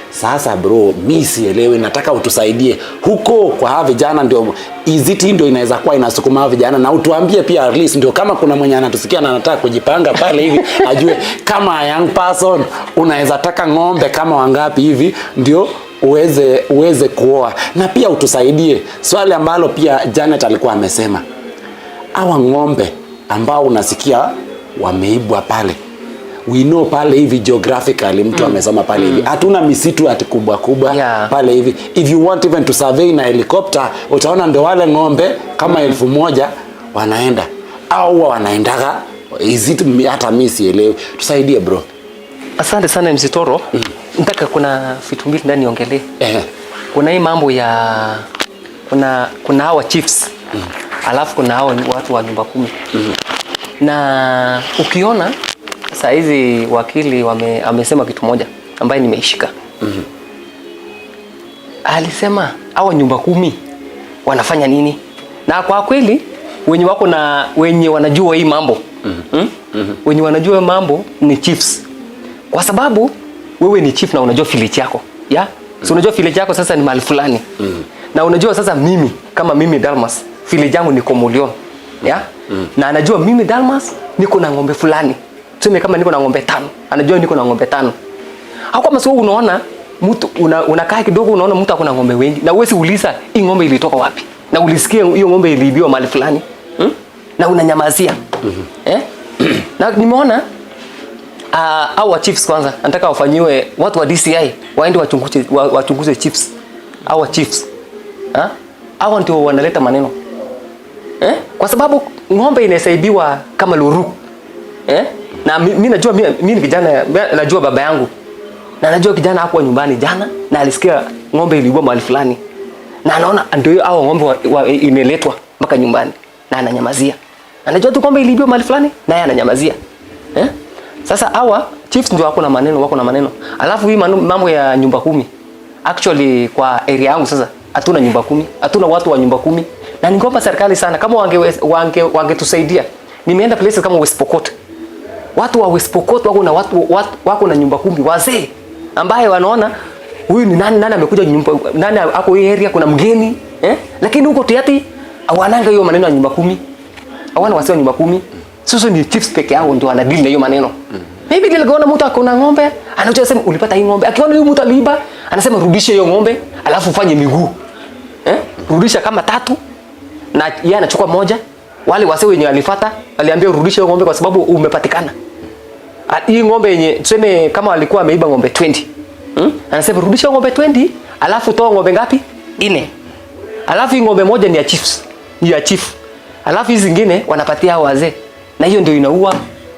Sasa bro, mimi sielewi, nataka utusaidie huko kwa hawa vijana, ndio iziti ndio inaweza kuwa inasukuma hawa vijana, na utuambie pia at least ndio kama kuna mwenye anatusikia na anataka kujipanga pale hivi ajue kama young person unaweza taka ng'ombe kama wangapi hivi ndio uweze kuoa. Na pia utusaidie swali ambalo pia Janet alikuwa amesema, hawa ng'ombe ambao unasikia wameibwa pale, we know pale hivi geographically mtu amesoma pale hivi hatuna misitu ati kubwa pale hivi. If you want even to survey na helicopter utaona ndio wale ng'ombe kama 1000 wanaenda au wanaendaga iziti, hata mimi sielewi. Tusaidie bro. Asante sana Mzitoro. Nataka kuna vitu mbili ndani niongelee. Kuna hii mambo ya kuna hawa chiefs. Alafu kuna hawa watu wa nyumba 10. Na ukiona saa hizi wakili amesema kitu moja ambaye nimeishika. Alisema hawa nyumba 10 wanafanya nini? Na kwa kweli wenye wanajua hii mambo. Wenye wanajua mambo ni chiefs. Kwa sababu wewe ni chief na unajua village yako. Ya? So unajua village yako sasa ni mahali fulani. Na unajua sasa kama mimi Dalmas, village yangu ni Komolion. Ya? Na anajua mimi Dalmas niko na ng'ombe fulani. Tuseme kama niko na ng'ombe 5, anajua niko na ng'ombe 5. Au kama sio unaona mtu unakaa kidogo unaona mtu akona ng'ombe wengi na wewe uliza hii ng'ombe ilitoka wapi? Na ulisikia hiyo ng'ombe iliibiwa mahali fulani. Na unanyamazia. Na nimeona au chiefs kwanza nataka wafanyiwe watu wa DCI waende wachunguze chiefs au chiefs. Hao ndio wanaleta maneno. Kwa sababu ng'ombe inasaibiwa kama luru. Na mimi najua mimi ni kijana, najua baba yangu. Na najua kijana hakuwa nyumbani jana na alisikia ng'ombe iliibwa mahali fulani. Na anaona ndio hao ng'ombe imeletwa mpaka nyumbani na ananyamazia. Anajua tu ng'ombe iliibwa mahali fulani na yeye ananyamazia. Sasa hawa chiefs ndio wako na maneno. Alafu hii mambo ya nyumba 10. Actually kwa area yangu sasa hatuna nyumba 10, hatuna watu wa nyumba 10. Na ningeomba serikali sana kama wangetusaidia. Nimeenda places kama West Pokot. Watu wa West Pokot wako na nyumba 10 wazee ambaye wanaona huyu ni nani amekuja nyumba nani ako hii area kuna mgeni lakini huko Tiati hawananga hiyo maneno ya nyumba 10. Hawana wasio nyumba 10. Sasa ni chiefs peke yao ndio anadeal na hiyo maneno. Maybe niliona mtu akona ng'ombe, anajua sema ulipata hii ng'ombe. Akiona huyu mtu aliiba, anasema rudisha hiyo ng'ombe, alafu ufanye miguu. Rudisha kama 3 na yeye anachukua moja. Wale wase wenye alifuata, aliambia rudisha hiyo ng'ombe kwa sababu umepatikana. Hii ng'ombe yenye tuseme kama alikuwa ameiba ng'ombe 20. Anasema rudisha ng'ombe 20, alafu toa ng'ombe ngapi? 4. Alafu hii ng'ombe moja ni ya chiefs, ni ya chief. Alafu hizi zingine wanapatia wazee. Na hiyo ndio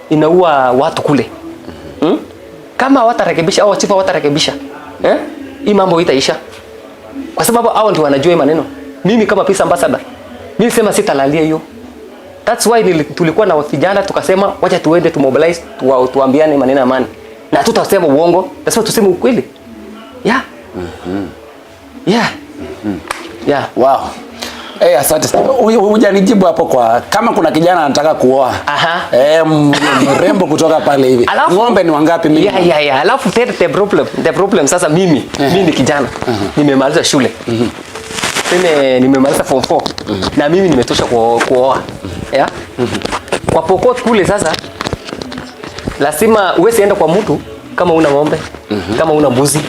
inaua watu kule. Kama watarekebisha au chief watarekebisha, hii mambo itaisha. Kwa sababu hao ndio wanajua hii maneno. Mimi kama peace ambassador, mimi sema sitalalia hiyo. That's why tulikuwa na vijana tukasema wacha tuende mobilize tuambiane maneno ya amani. Na tutasema uongo, lazima tuseme ukweli. Yeah. Yeah. Wow. Asante. Hujanijibu hapo kwa kama kuna kijana anataka kuoa. Mrembo kutoka pale hivi. Ng'ombe ni wangapi mimi? Yeah. Alafu the problem sasa mimi ni kijana. Nimemaliza shule. Nimemaliza form 4. Na mimi nimetosha kuoa. Kwa Pokot kule sasa lazima uweze enda kwa mtu kama una ng'ombe, kama una mbuzi.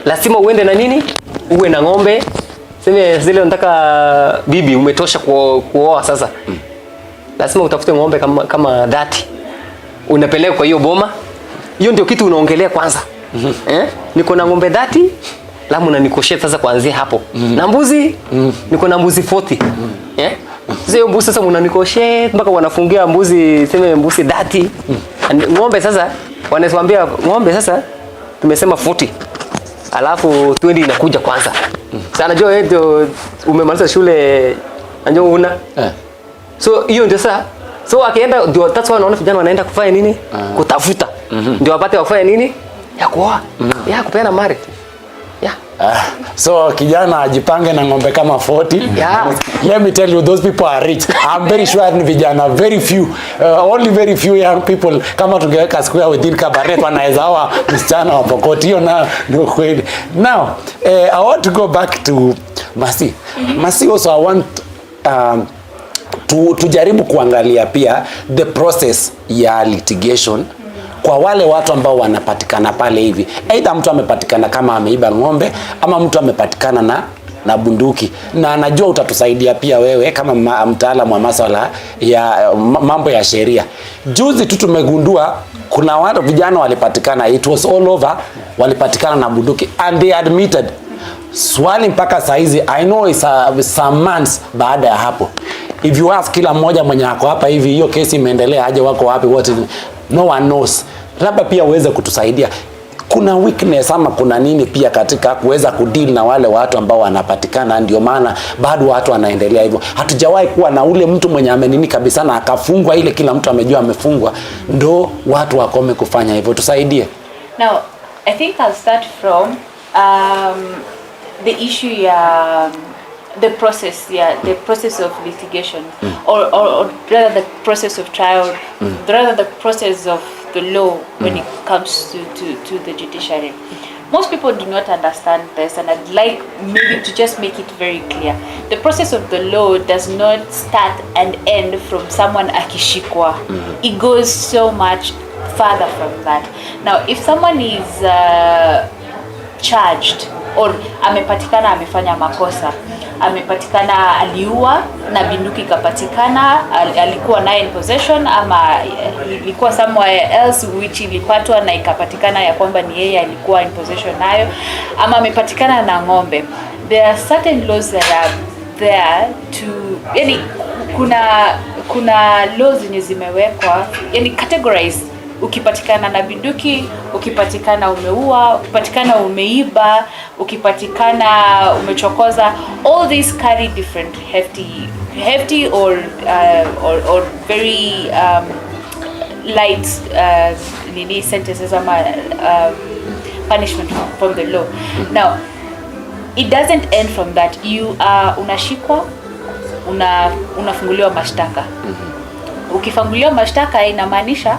Lazima uende na nini? Uwe na ng'ombe. Sema zile nataka bibi umetosha kuoa sasa. Lazima utafute ng'ombe kama 30. Unapeleka kwa hiyo boma. Hiyo ndio kitu unaongelea kwanza. Niko na ng'ombe 30, lamu na nikoshia sasa kuanzia hapo. Na mbuzi, niko na mbuzi 40. Sio mbuzi sasa mnanikoshia mpaka wanafungia mbuzi, sema mbuzi 30. Ng'ombe sasa wanatuambia ng'ombe sasa tumesema 40. Alafu 20 inakuja kwanza. Sasa najua wewe ndio umemaliza shule, najua una. So hiyo ndio sasa. So akienda ndio that's why unaona vijana wanaenda kufanya nini? Kutafuta. Ndio wapate wafanye nini? Ya kuoa. Ya kupeana mali. So kijana ajipange na ng'ombe kama 40. Yeah. Let me tell you, those people are rich. I'm very sure ni vijana, very few, only very few young people kama tungeweka square within Kabaret wanaweza hawa msichana wa Pokot. Hiyo na ndio kweli. Now, I want to go back to Masi. Masi, also I want tujaribu kuangalia pia the process ya litigation kwa wale watu ambao wanapatikana pale hivi. Aidha mtu amepatikana kama ameiba ng'ombe ama mtu amepatikana na bunduki. Na najua utatusaidia pia wewe kama mtaalamu wa masuala ya mambo ya sheria. Juzi tu tumegundua kuna watu vijana walipatikana, it was all over, walipatikana na bunduki and they admitted. Swali mpaka saizi, I know it's some months baada ya hapo. If you ask kila mmoja mwenye ako hapa hivi, hiyo kesi imeendelea aje, wako wapi, what is, no one knows. Labda pia uweze kutusaidia. Kuna weakness ama kuna nini pia katika kuweza kudeal na wale watu ambao wanapatikana, ndio maana bado watu wanaendelea hivyo. Hatujawahi kuwa na ule mtu mwenye amenini kabisa na akafungwa ile kila mtu amejua amefungwa, ndo watu wakome kufanya hivyo. Tusaidie. Now, I think I'll start from the issue the process of litigation, or rather the process of trial, rather the process of the law when it comes to the judiciary. Most people do not understand this, and I'd like maybe to just make it very clear. The process of the law does not start and end from someone akishikwa. It goes so much further from that. Now, if someone is charged or amepatikana amefanya makosa, amepatikana aliua na binduki kapatikana, alikuwa naye in possession ama ilikuwa somewhere else which ilipatwa na ikapatikana ya kwamba ni yeye alikuwa in possession nayo, ama amepatikana na ng'ombe, there are certain laws that are there to, yani kuna laws zenye zimewekwa, yani categorize. Ukipatikana na binduki, ukipatikana umeua, ukipatikana umeiba, ukipatikana umechokoza, all these carry different hefty or very light sentences ama punishment from the law. Now, it doesn't end from that. You unashikwa, unafunguliwa mashtaka. Ukifunguliwa mashtaka inamaanisha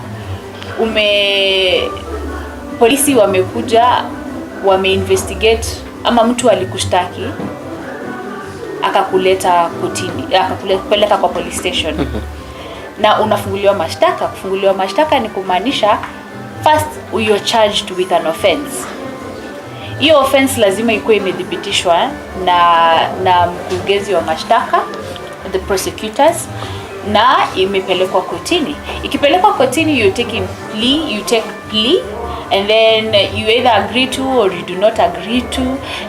polisi wamekuja, wameinvestigate, ama mtu alikushtaki akakuleta kotini, akakupeleka kwa police station, na unafunguliwa mashtaka. Kufunguliwa mashtaka ni kumaanisha first you are charged with an offense. Hiyo offense lazima ikuwe imedhibitishwa na mkurugenzi wa mashtaka, the prosecutors, na imepelekwa kotini. Ikipelekwa kotini, you take plea, and then you either agree to or you do not agree to,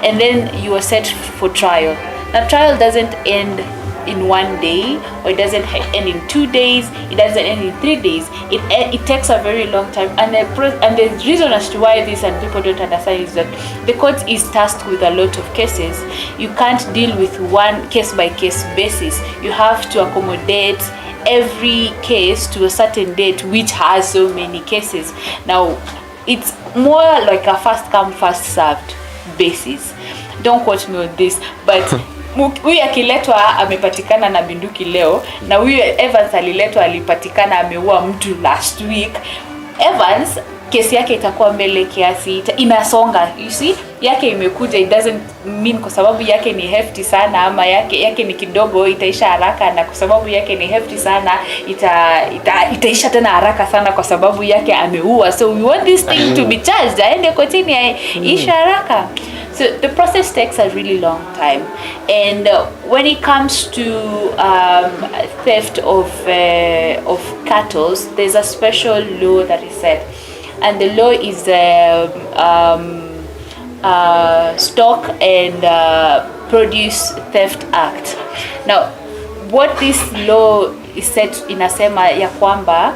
and then you are set for trial. Now, trial doesn't end in 1 day, or it doesn't end in 2 days, it doesn't end in 3 days. It takes a very long time, and the reason as to why this and people don't understand is that the court is tasked with a lot of cases. You can't deal with one case-by-case basis. You have to accommodate every case to a certain date which has so many cases. Now, it's more like a first come first served basis. Don't quote me on this, but huyu akiletwa amepatikana na binduki leo, na huyu Evans aliletwa alipatikana ameua mtu last week, Evans kesi yake itakuwa mbele kiasi, inasonga. You see, yake imekuja, it doesn't mean kwa sababu yake ni hefty sana ama yake ni kidogo itaisha haraka, na kwa sababu yake ni hefty sana itaisha tena haraka sana kwa sababu yake ameua. So we want this thing to be charged, aende kotini isha haraka. So the process takes a really long time, and when it comes to theft of cattle, there's a special law that is set, and the law is Stock and Produce Theft Act. Now, what this law is set inasema ya kwamba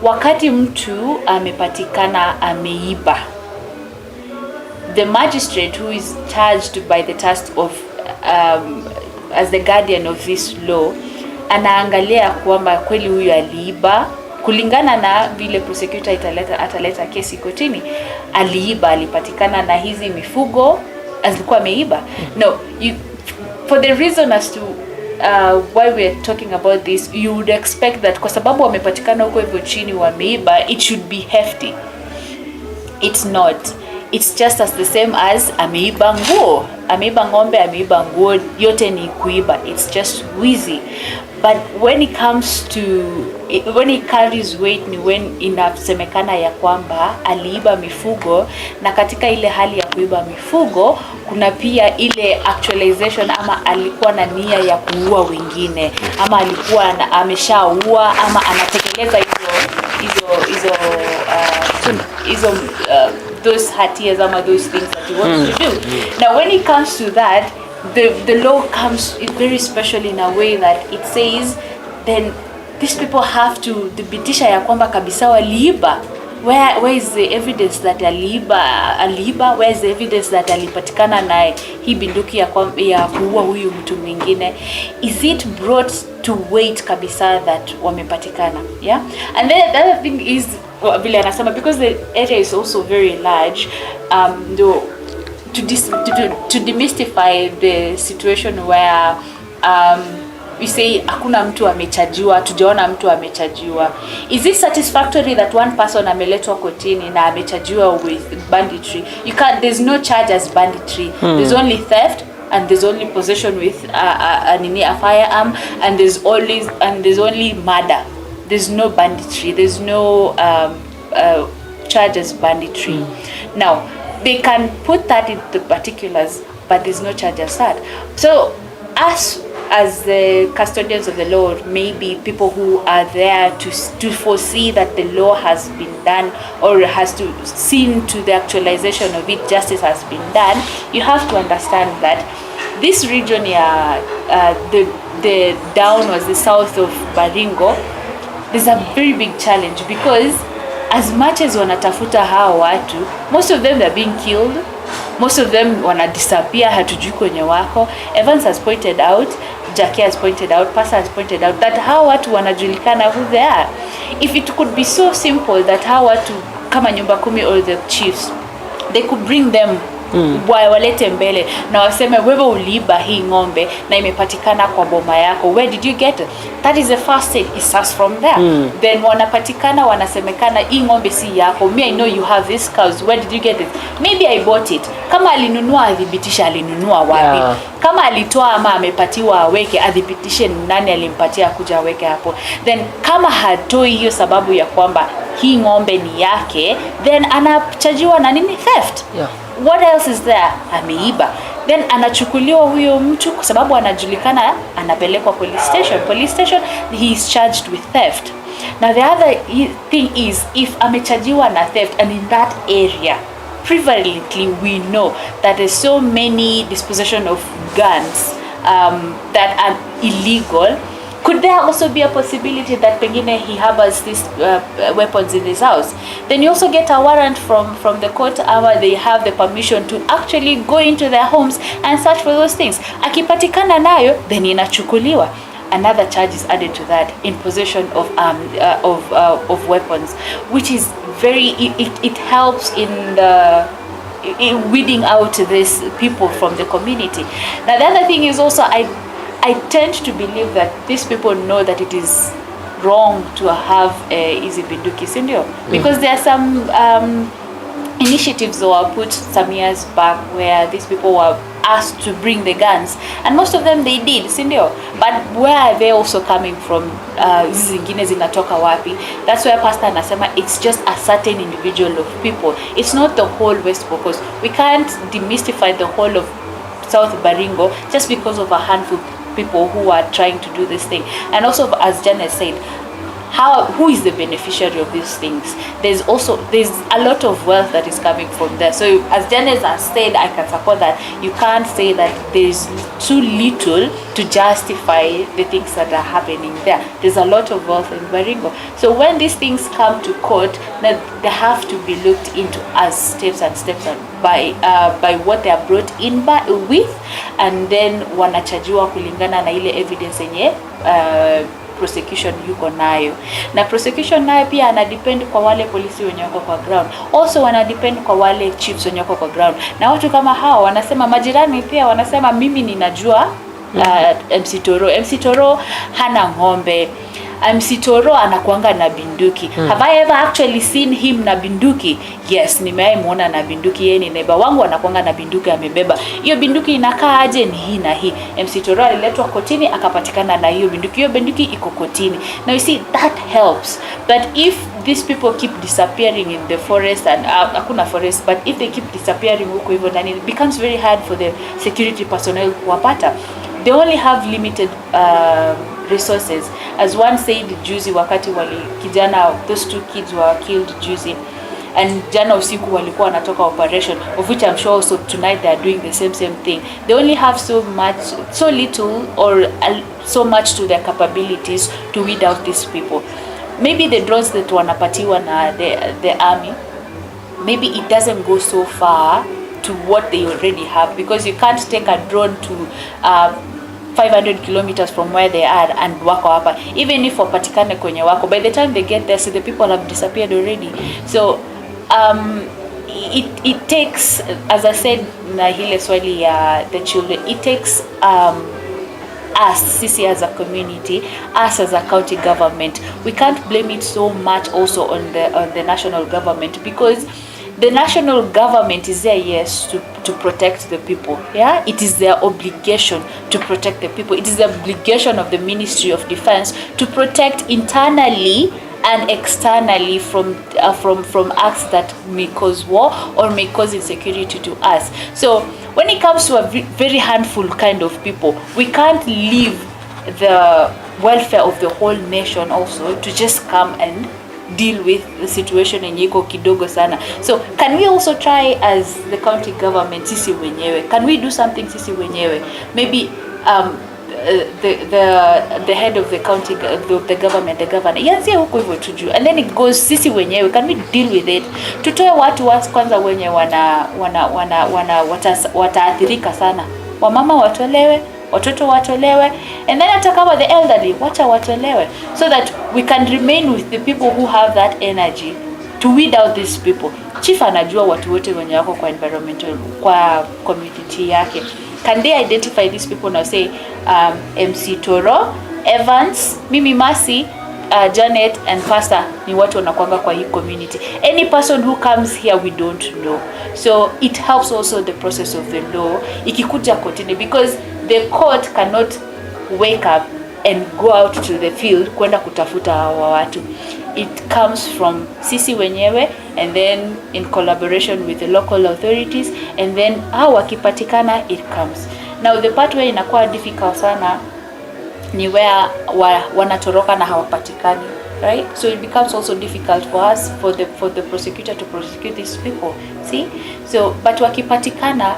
wakati mtu amepatikana ameiba, the magistrate who is charged by the task of as the guardian of this law anaangalia kwamba kweli huyu aliiba kulingana na vile prosecutor ataleta kesi kotini. Aliiba, alipatikana na hizi mifugo alikuwa ameiba. No, for the reason as to why we are talking about this, you would expect that kwa sababu wamepatikana huko hivyo chini wameiba, it should be hefty. It's not. It's just as the same as ameiba nguo, ameiba ng'ombe, ameiba nguo, yote ni kuiba. It's just wizi. But when it comes to, when it carries weight ni when inasemekana ya kwamba aliiba mifugo, na katika ile hali ya kuiba mifugo kuna pia ile actualization, ama alikuwa na nia ya kuua wengine, ama alikuwa ameshaua, ama anatekeleza hizo those hatias, ama those things that he wants to do. Now when it comes to that, the law comes very special in a way that it says then these people have to thibitisha ya kwamba kabisa waliiba. Where is the evidence that aliiba? Where is the evidence that alipatikana na hii bunduki ya kuua huyu mtu mwingine? Is it brought to weight kabisa that wamepatikana? Yeah. And then the other thing is vile anasema, because the area is also very large, to demystify the situation where we say hakuna mtu amechajiwa, tujaona mtu amechajiwa. Is it satisfactory that one person ameletwa kotini na amechajiwa with banditry? There's no charge as banditry. There's only theft, and there's only possession with a firearm, and there's only murder. There's no banditry. There's no charge as banditry. Now they can put that into the particulars, but there's no charge as that. So us as the custodians of the law, maybe people who are there to foresee that the law has been done, or has to see to the actualization of it, justice has been done, you have to understand that this region here, the down was the south of Baringo, there's a very big challenge, because as much as wanatafuta hao watu, most of them they're being killed, most of them wana disappear, hatujui kwenye wako. Evans has pointed out, Jackie has pointed out, Pastor has pointed out that hao watu wanajulikana who they are. If it could be so simple that hao watu kama nyumba kumi or the chiefs, they could bring them walete mbele na waseme wewe uliiba hii ng'ombe na imepatikana kwa boma yako, where did you get it? That is the first thing. It starts from there. Then wanapatikana, wanasemekana hii ng'ombe si yako, me I know you have this cows, where did you get it? Maybe I bought it. Kama alinunua adhibitisha alinunua wapi. Kama alitoa ama amepatiwa aweke, adhibitishe nani alimpatia kuja aweke hapo. Then kama hatoi hiyo sababu ya kwamba hii ng'ombe ni yake, then anachajiwa na nini? Theft. What else is there? Ameiba. Then anachukuliwa huyo mtu kwa sababu anajulikana, anapelekwa police station, he is charged with theft. Now the other thing is, if amechajiwa na theft, and in that area prevalently we know that there's so many disposition of guns that are illegal, could there also be a possibility that pengine he harbors these weapons in his house? Then you also get a warrant from the court, or they have the permission to actually go into their homes and search for those things. Akipatikana nayo, then inachukuliwa. Another charge is added to that, in possession of weapons, which is it helps in weeding out these people from the community. Now the other thing is also, I tend to believe that these people know that it is wrong to have easy binduki, sindio? Because there are some initiatives that were put some years back where these people were asked to bring the guns, and most of them they did, sindio? But where are they also coming from? Hizi zingine zinatoka wapi? That's where Pastor anasema it's just a certain individual of people. It's not the whole West Pokot. We can't demystify the whole of South Baringo just because of a handful people who are trying to do this thing. And also, as Janet said, who is the beneficiary of these things? There's a lot of wealth that is coming from there. So as Janet has said, I can support that. You can't say that there's too little to justify the things that are happening there. There's a lot of wealth in Baringo. So when these things come to court, they have to be looked into as steps and by what they are brought in with, and then wanachajiwa kulingana na ile evidence yenye prosecution yuko nayo, na prosecution nayo pia ana depend kwa wale polisi wenye wako kwa ground, also wana depend kwa wale chiefs wenye wako kwa ground. Na watu kama hao wanasema, majirani pia wanasema, mimi ninajua MC Toro hana ng'ombe, MC Toro anakuanga na binduki. Have I ever actually seen him na binduki? Yes, nimewahi muona na binduki. Yeye ni neighbor wangu, anakuanga na binduki amebeba. Hiyo binduki inakaa aje? Ni hii na hii. MC Toro aliletwa kotini akapatikana na hiyo binduki. Hiyo binduki iko kotini. Now you see, that helps. But if these people keep disappearing in the forest, and hakuna forest, but if they keep disappearing huko hivyo, then it becomes very hard for the security personnel kuwapata. They only have limited resources. As one said juzi, wakati kijana, those 2 kids were killed juzi, and jana usiku walikuwa wanatoka operation, of which I'm sure also tonight they are doing the same thing. They only have so little or so much to their capabilities to weed out these people. Maybe the drones that wanapatiwa na the army, maybe it doesn't go so far to what they already have, because you can't take a drone to 500 kilometers from where they are and wako hapa. Even if wapatikane kwenye wako, by the time they get there, so the people have disappeared already. So it takes, as I said na hile swali ya the children, it takes us, sisi as a community, us as a county government. We can't blame it so much also on the national government, because the national government is there, yes, to protect the people. Yeah, it is their obligation to protect the people. It is the obligation of the Ministry of Defense to protect internally and externally from acts that may cause war or may cause insecurity to us. So when it comes to a very handful kind of people, we can't leave the welfare of the whole nation also to just come and deal with the situation yenye iko kidogo sana. So can we also try as the county government, sisi wenyewe, can we do something sisi wenyewe? Maybe the head of the county, the government, the governor, yanzie huko hivyo tuju, and then it goes sisi wenyewe. Can we deal with it? Tutoe watu kwanza wenye wataathirika sana, wamama watolewe, watoto watolewe, and then hata kama the elderly wacha watolewe, so that we can remain with the people who have that energy to weed out these people. Chief anajua watu wote wenye wako kwa environmental, kwa community yake. Can they identify these people now, say MC Toro, Evans, Mimi Masi, Janet and Pastor ni watu wanakuanga kwa hii community. Any person who comes here we don't know. So it helps also the process of the law ikikuja kotini, because the court cannot wake up and go out to the field kwenda kutafuta hawa watu. It comes from sisi wenyewe, and then in collaboration with the local authorities, and then hao wakipatikana it comes. Now the part where inakuwa difficult sana ni where wanatoroka na hawapatikani, right? So it becomes also difficult for us, for the prosecutor to prosecute these people. See? So but wakipatikana,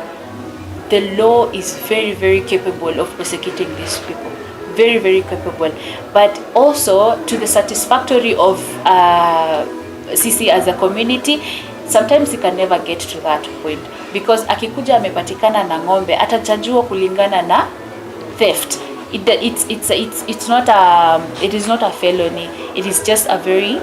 the law is very, very capable of prosecuting these people. Very, very capable. But also to the satisfactory of CC as a community, sometimes you can never get to that point, because akikuja amepatikana na ng'ombe atachajua kulingana na theft. It's not it is not a felony. It is just a very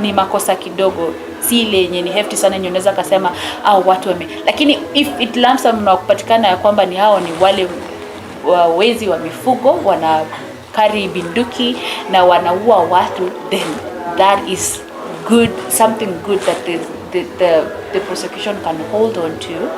ni makosa kidogo, si ile yenye ni hefty sana nyoneza kasema au watu wame, lakini if it lumps up na kupatikana ya kwamba ni hao ni wale wezi wa mifugo wana carry binduki na wanaua watu, then that is good, something good that the prosecution can hold on to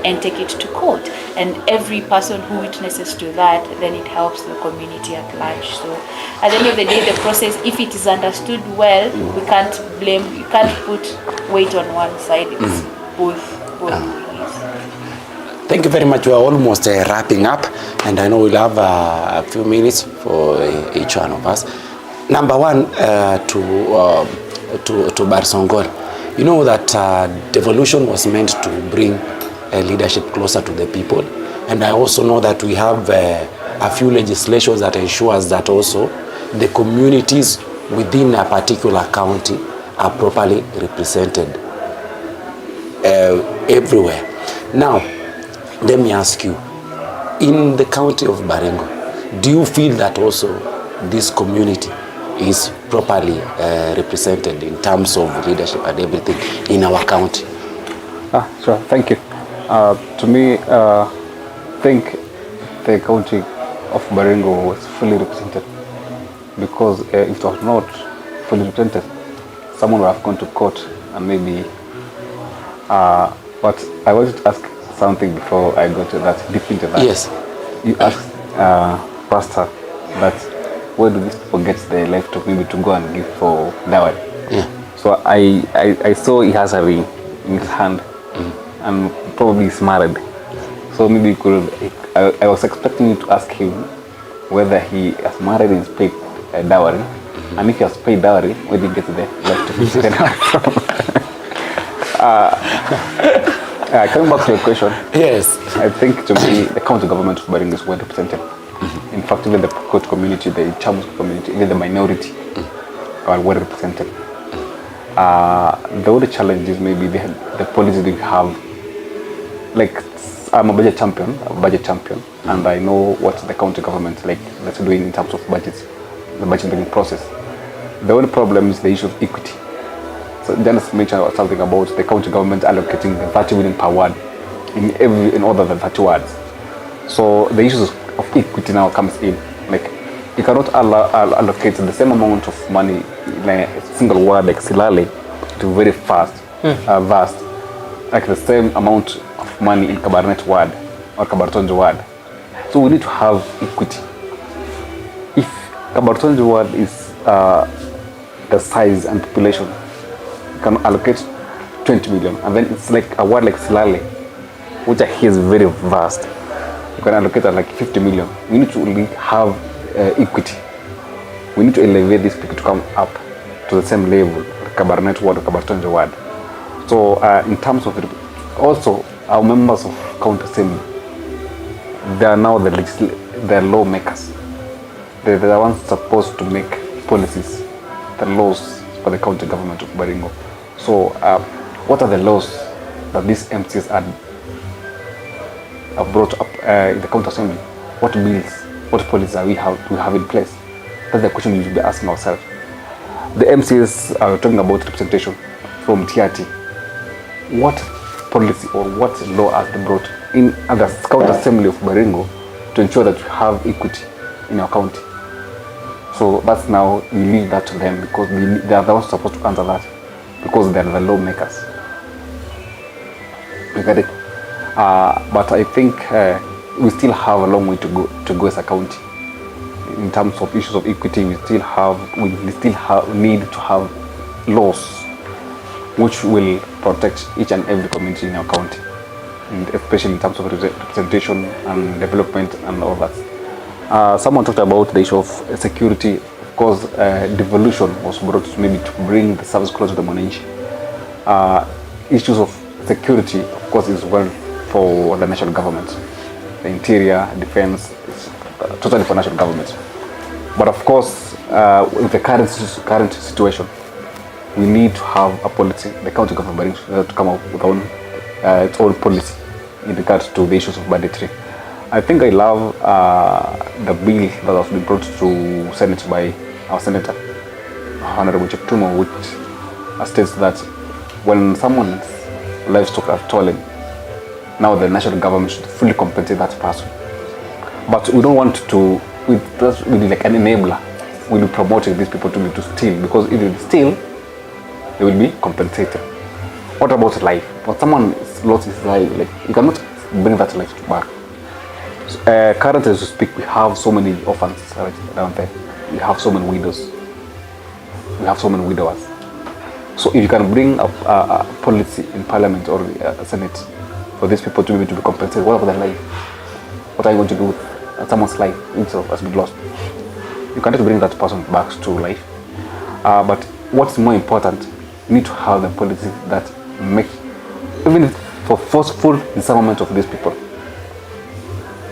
and take it to court, and every person who witnesses to that, then it helps the community at large. So at the end of the day, the process, if it is understood well, we can't blame, you can't put weight on one side. It's both ways. Thank you very much. We are almost wrapping up, and I know we'll have a few minutes for each one of us. Number one, to Barsongol, you know that devolution was meant to bring leadership closer to the people, and I also know that we have a few legislations that ensures that also the communities within a particular county are properly represented everywhere. Now, let me ask you, in the county of Baringo, do you feel that also this community is properly represented in terms of leadership and everything in our county? Sure, thank you. To me, I think the county of Baringo was fully represented, because if it was not fully represented, someone would have gone to court and maybe. But I wanted to ask something before I go to that, deep into that. Yes. You asked Pastor that where do these people get the life to maybe to go and give for dowry? Yeah. So I saw he has a ring in his hand, and probably he's married. So maybe you could. I was expecting you to ask him whether he has married and paid dowry, and if he has paid dowry, where did he get the life to give the dowry from? Coming back to your question, Yes. I think to me the county government of Baringo is well represented. In fact, even the Pokot community, the Chamus community, even the minority are well represented. The only challenge is maybe the policies we have. Like, I'm a budget champion, and I know what the county government that's doing in terms of budgets, the budgeting process. The only problem is the issue of equity. So Janice mentioned something about the county government allocating 30 million per ward in other than 30 wards. So the issues of equity now comes in. Like, you cannot allocate the same amount of money in a single ward like Silale to very vast, like the same amount of money in Kabarnet ward or Kabartonjo ward. So we need to have equity. If Kabartonjo ward is the size and population, can allocate 20 million, and then it's like a word like Silale, which is very vast. You can allocate like 50 million. We need to really have equity. We need to elevate these people to come up to the same level, Kabarnet ward or Kabartonjo ward. So in terms of it, also our members of county assembly, they are now the lawmakers. They're the ones supposed to make policies, the laws for the county government of Baringo. So, what are the laws that these MCs are brought up in the county assembly? What bills, what policies do we have in place? That's the question we should be asking ourselves. The MCs are talking about representation from TRT. What policy or what law has been brought in at the county assembly of Baringo to ensure that we have equity in our county? So that's now, we leave that to them, because they are the ones supposed to answer that, because they are the lawmakers. You get it? But I think we still have a long way to go as a county. In terms of issues of equity, we still need to have laws which will protect each and every community in our county, and especially in terms of representation and development and all that. Someone talked about the issue of security. Of course, devolution was brought maybe to bring the service closer to the Mwananchi. Issues of security, of course, is well for the national government. The interior, defense, is totally for national government. But of course, with the current situation, we need to have a policy. The county government to come up with its own policy in regards to the issues of banditry. I think I love the bill that has been brought to Senate by our Senator, Honorable Cheptumo, which states that when someone's livestock are stolen, now the national government should fully compensate that person. But we don't want to, that's really like an enabler. We'll be promoting these people to steal, because if they steal, they will be compensated. What about life? When someone lost his life, like, you cannot bring that life back. Currently, as we speak, we have so many orphans right down there. We have so many widows. We have so many widowers. So if you can bring a policy in Parliament or Senate for these people to be able to be compensated, what about their life? What are you going to do with someone's life which has been lost? You cannot bring that person back to life. But what's more important, you need to have the policy that make, even for forceful disarmament of these people.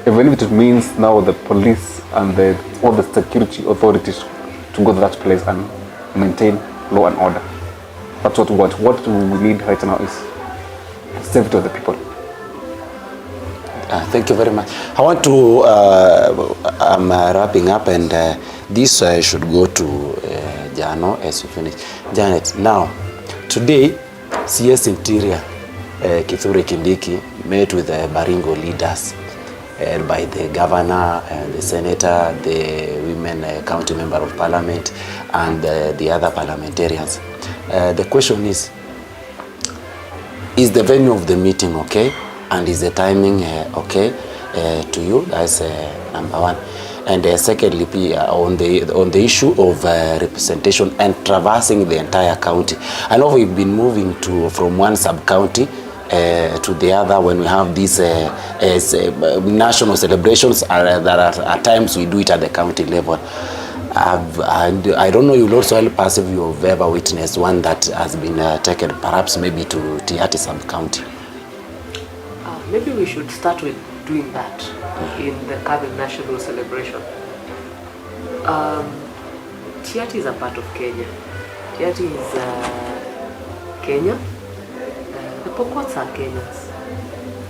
Even if it means now the police and all the security authorities to go to that place and maintain law and order. That's what we want. What we need right now is the safety of the people. Thank you very much. I want to, I'm wrapping up, and this should go to Jano as we finish. Janet, now, today, CS Interior, Kithure Kindiki, met with the Baringo leaders, by the governor, the senator, the women county member of parliament, and the other parliamentarians. The question is the venue of the meeting okay? And is the timing okay to you? That's number one. And secondly, on the issue of representation and traversing the entire county. I know we've been moving from one sub-county to the other when we have these national celebrations, that at times we do it at the county level. And I don't know, you'll also help us if you've ever witnessed one that has been taken perhaps maybe to Tiaty sub-county. Maybe we should start with doing that in the coming national celebration. Tiaty is a part of Kenya. Tiaty is Kenya. The Pokots are Kenyans.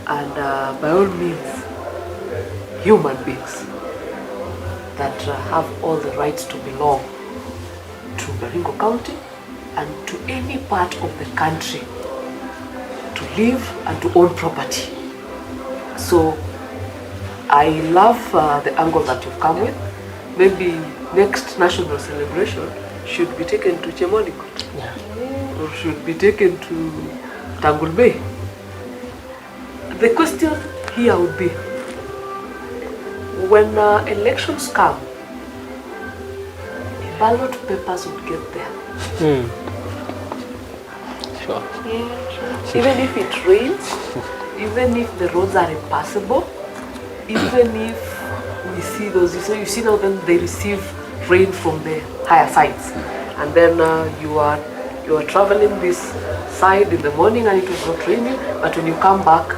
And by all means, human beings that have all the rights to belong to Baringo County and to any part of the country, to live and to own property. So I love the angle that you've come with. Maybe next national celebration should be taken to Chemolikot, or should be taken to Tangul Bay. The question here would be, when elections come, ballot papers would get there. Sure. Yeah, even if it rains, even if the roads are impassable, even if we see those, you see now then they receive rain from the higher sides, and then you are traveling this side in the morning and it was not raining, but when you come back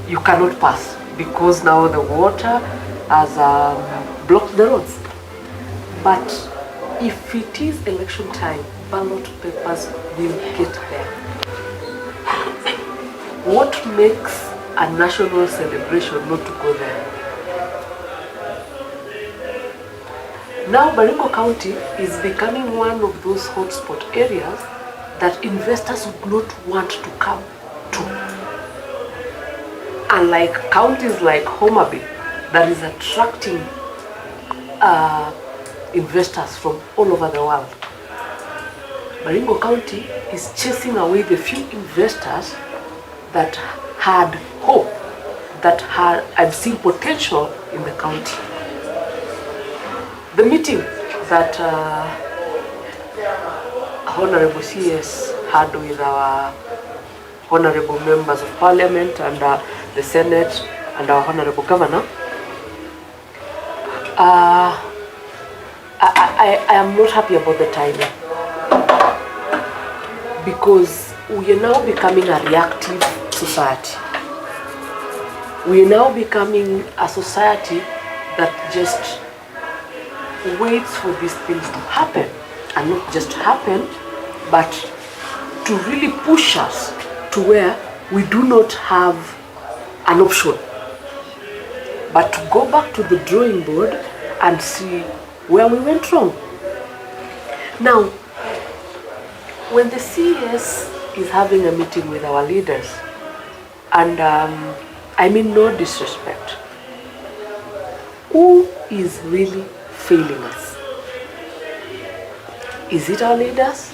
you cannot pass because now the water has blocked the roads. But if it is election time, ballot papers will get there. What makes a national celebration not to go there? Now Baringo County is becoming one of those hotspot areas that investors would not want to come to. Unlike counties like Homa Bay, that is attracting investors from all over the world, Baringo County is chasing away the few investors that had hope, that had seen potential in the county. The meeting that Honorable CS had with our honorable members of parliament and the Senate and our honorable governor, I am not happy about the timing, because we are now becoming a reactive society. We are now becoming a society that just waits for these things to happen, and not just happen, but to really push us to where we do not have an option but to go back to the drawing board and see where we went wrong. Now, when the CES is having a meeting with our leaders, and I mean no disrespect, who is really failing us? Is it our leaders?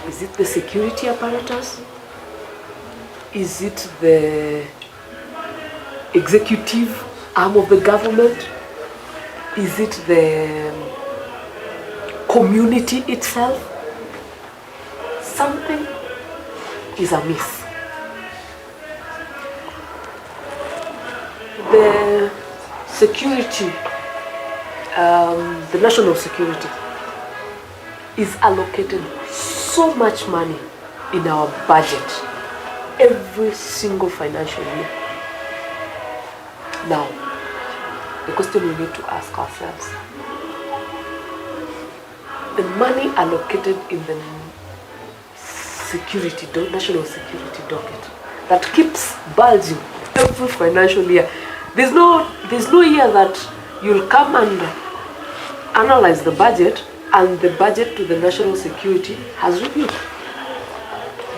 Is it the security apparatus? Is it the executive arm of the government? Is it the community itself? Something is amiss. The security, the national security, is allocated so much money in our budget every single financial year. Now, the question we need to ask ourselves, the money allocated in the national security docket that keeps bulging every financial year, There's no year that you'll come and analyze the budget and the budget to the national security has reviewed.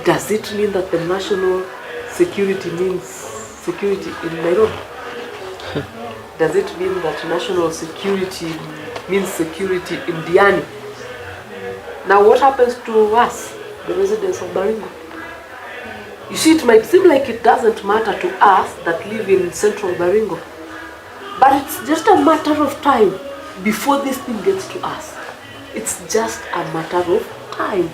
Does it mean that the national security means security in Nairobi? Does it mean that national security means security in Diani? Now what happens to us, the residents of Baringo? You see, it might seem like it doesn't matter to us that live in central Baringo, but it's just a matter of time before this thing gets to us. It's just a matter of time.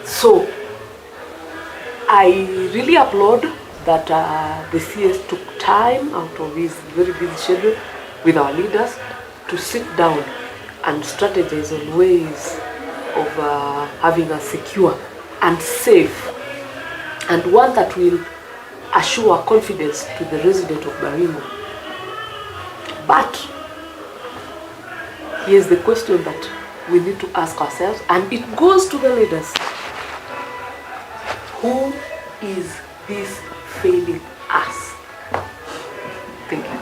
So, I really applaud that the CS took time out of his very busy schedule with our leaders to sit down and strategize on ways of having a secure and safe and one that will assure confidence to the resident of Baringo. But here's the question that we need to ask ourselves, and it goes to the leaders. Who is this failing us? Thank you.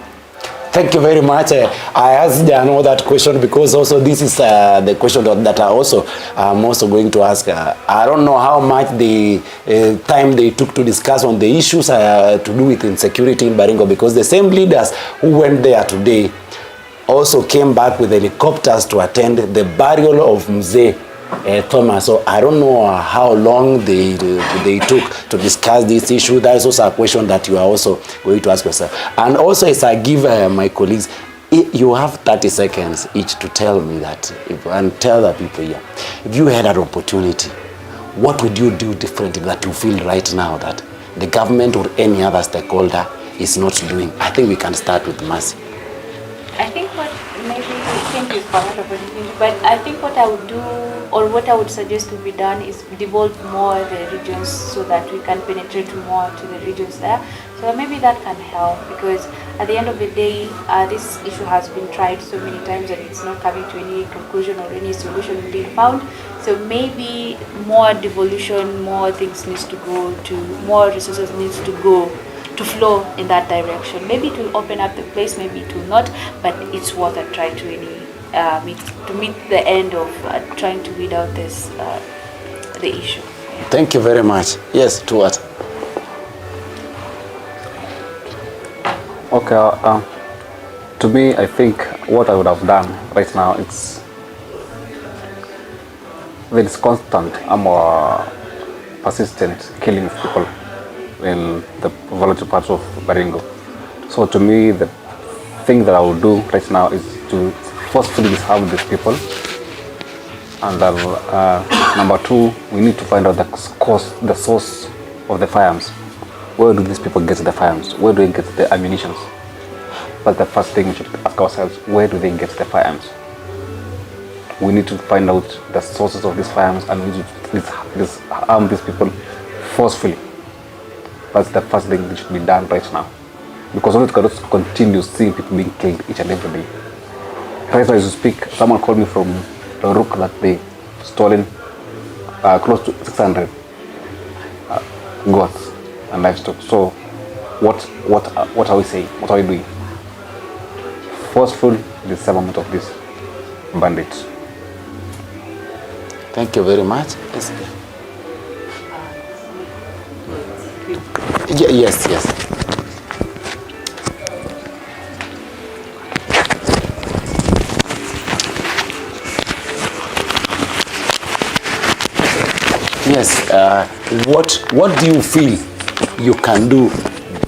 Thank you very much. I asked Jano that question because also this is the question that I'm also going to ask. I don't know how much the time they took to discuss on the issues to do with insecurity in Baringo, because the same leaders who went there today also came back with helicopters to attend the burial of Mzee Thomas. So I don't know how long they took to discuss this issue. That is also a question that you are also going to ask yourself. And also, as I give my colleagues, you have 30 seconds each to tell me that, and tell the people here, if you had an opportunity, what would you do differently that you feel right now that the government or any other stakeholder is not doing? I think we can start with Mercy. I think what maybe thank you for that opportunity, but I think what I would do or what I would suggest to be done is devolve more the regions so that we can penetrate more to the regions there. So maybe that can help, because at the end of the day, this issue has been tried so many times and it's not coming to any conclusion or any solution being found. So maybe more devolution, more things needs to go to, more resources needs to go to flow in that direction. Maybe it will open up the place, maybe it will not, but it's worth a try to meet the end of trying to weed out this the issue. Yeah. Thank you very much. Yes, to what? Okay, to me, I think what I would have done right now, it's this constant persistent killing of people in the volatile parts of Baringo. So to me, the thing that I will do right now is to forcefully disarm these people. And number two, we need to find out the source of the firearms. Where do these people get the firearms? Where do they get the ammunition? That's the first thing we should ask ourselves. Where do they get the firearms? We need to find out the sources of these firearms, and we need to disarm these people forcefully. That's the first thing that should be done right now. Because we cannot continue seeing people being killed each and every day. Right now as you speak, someone called me from the Rook that they stolen close to 600 goats and livestock. So what are we saying? What are we doing? Forceful disarmament of these bandits. Thank you very much. Yes. Yes. What do you feel you can do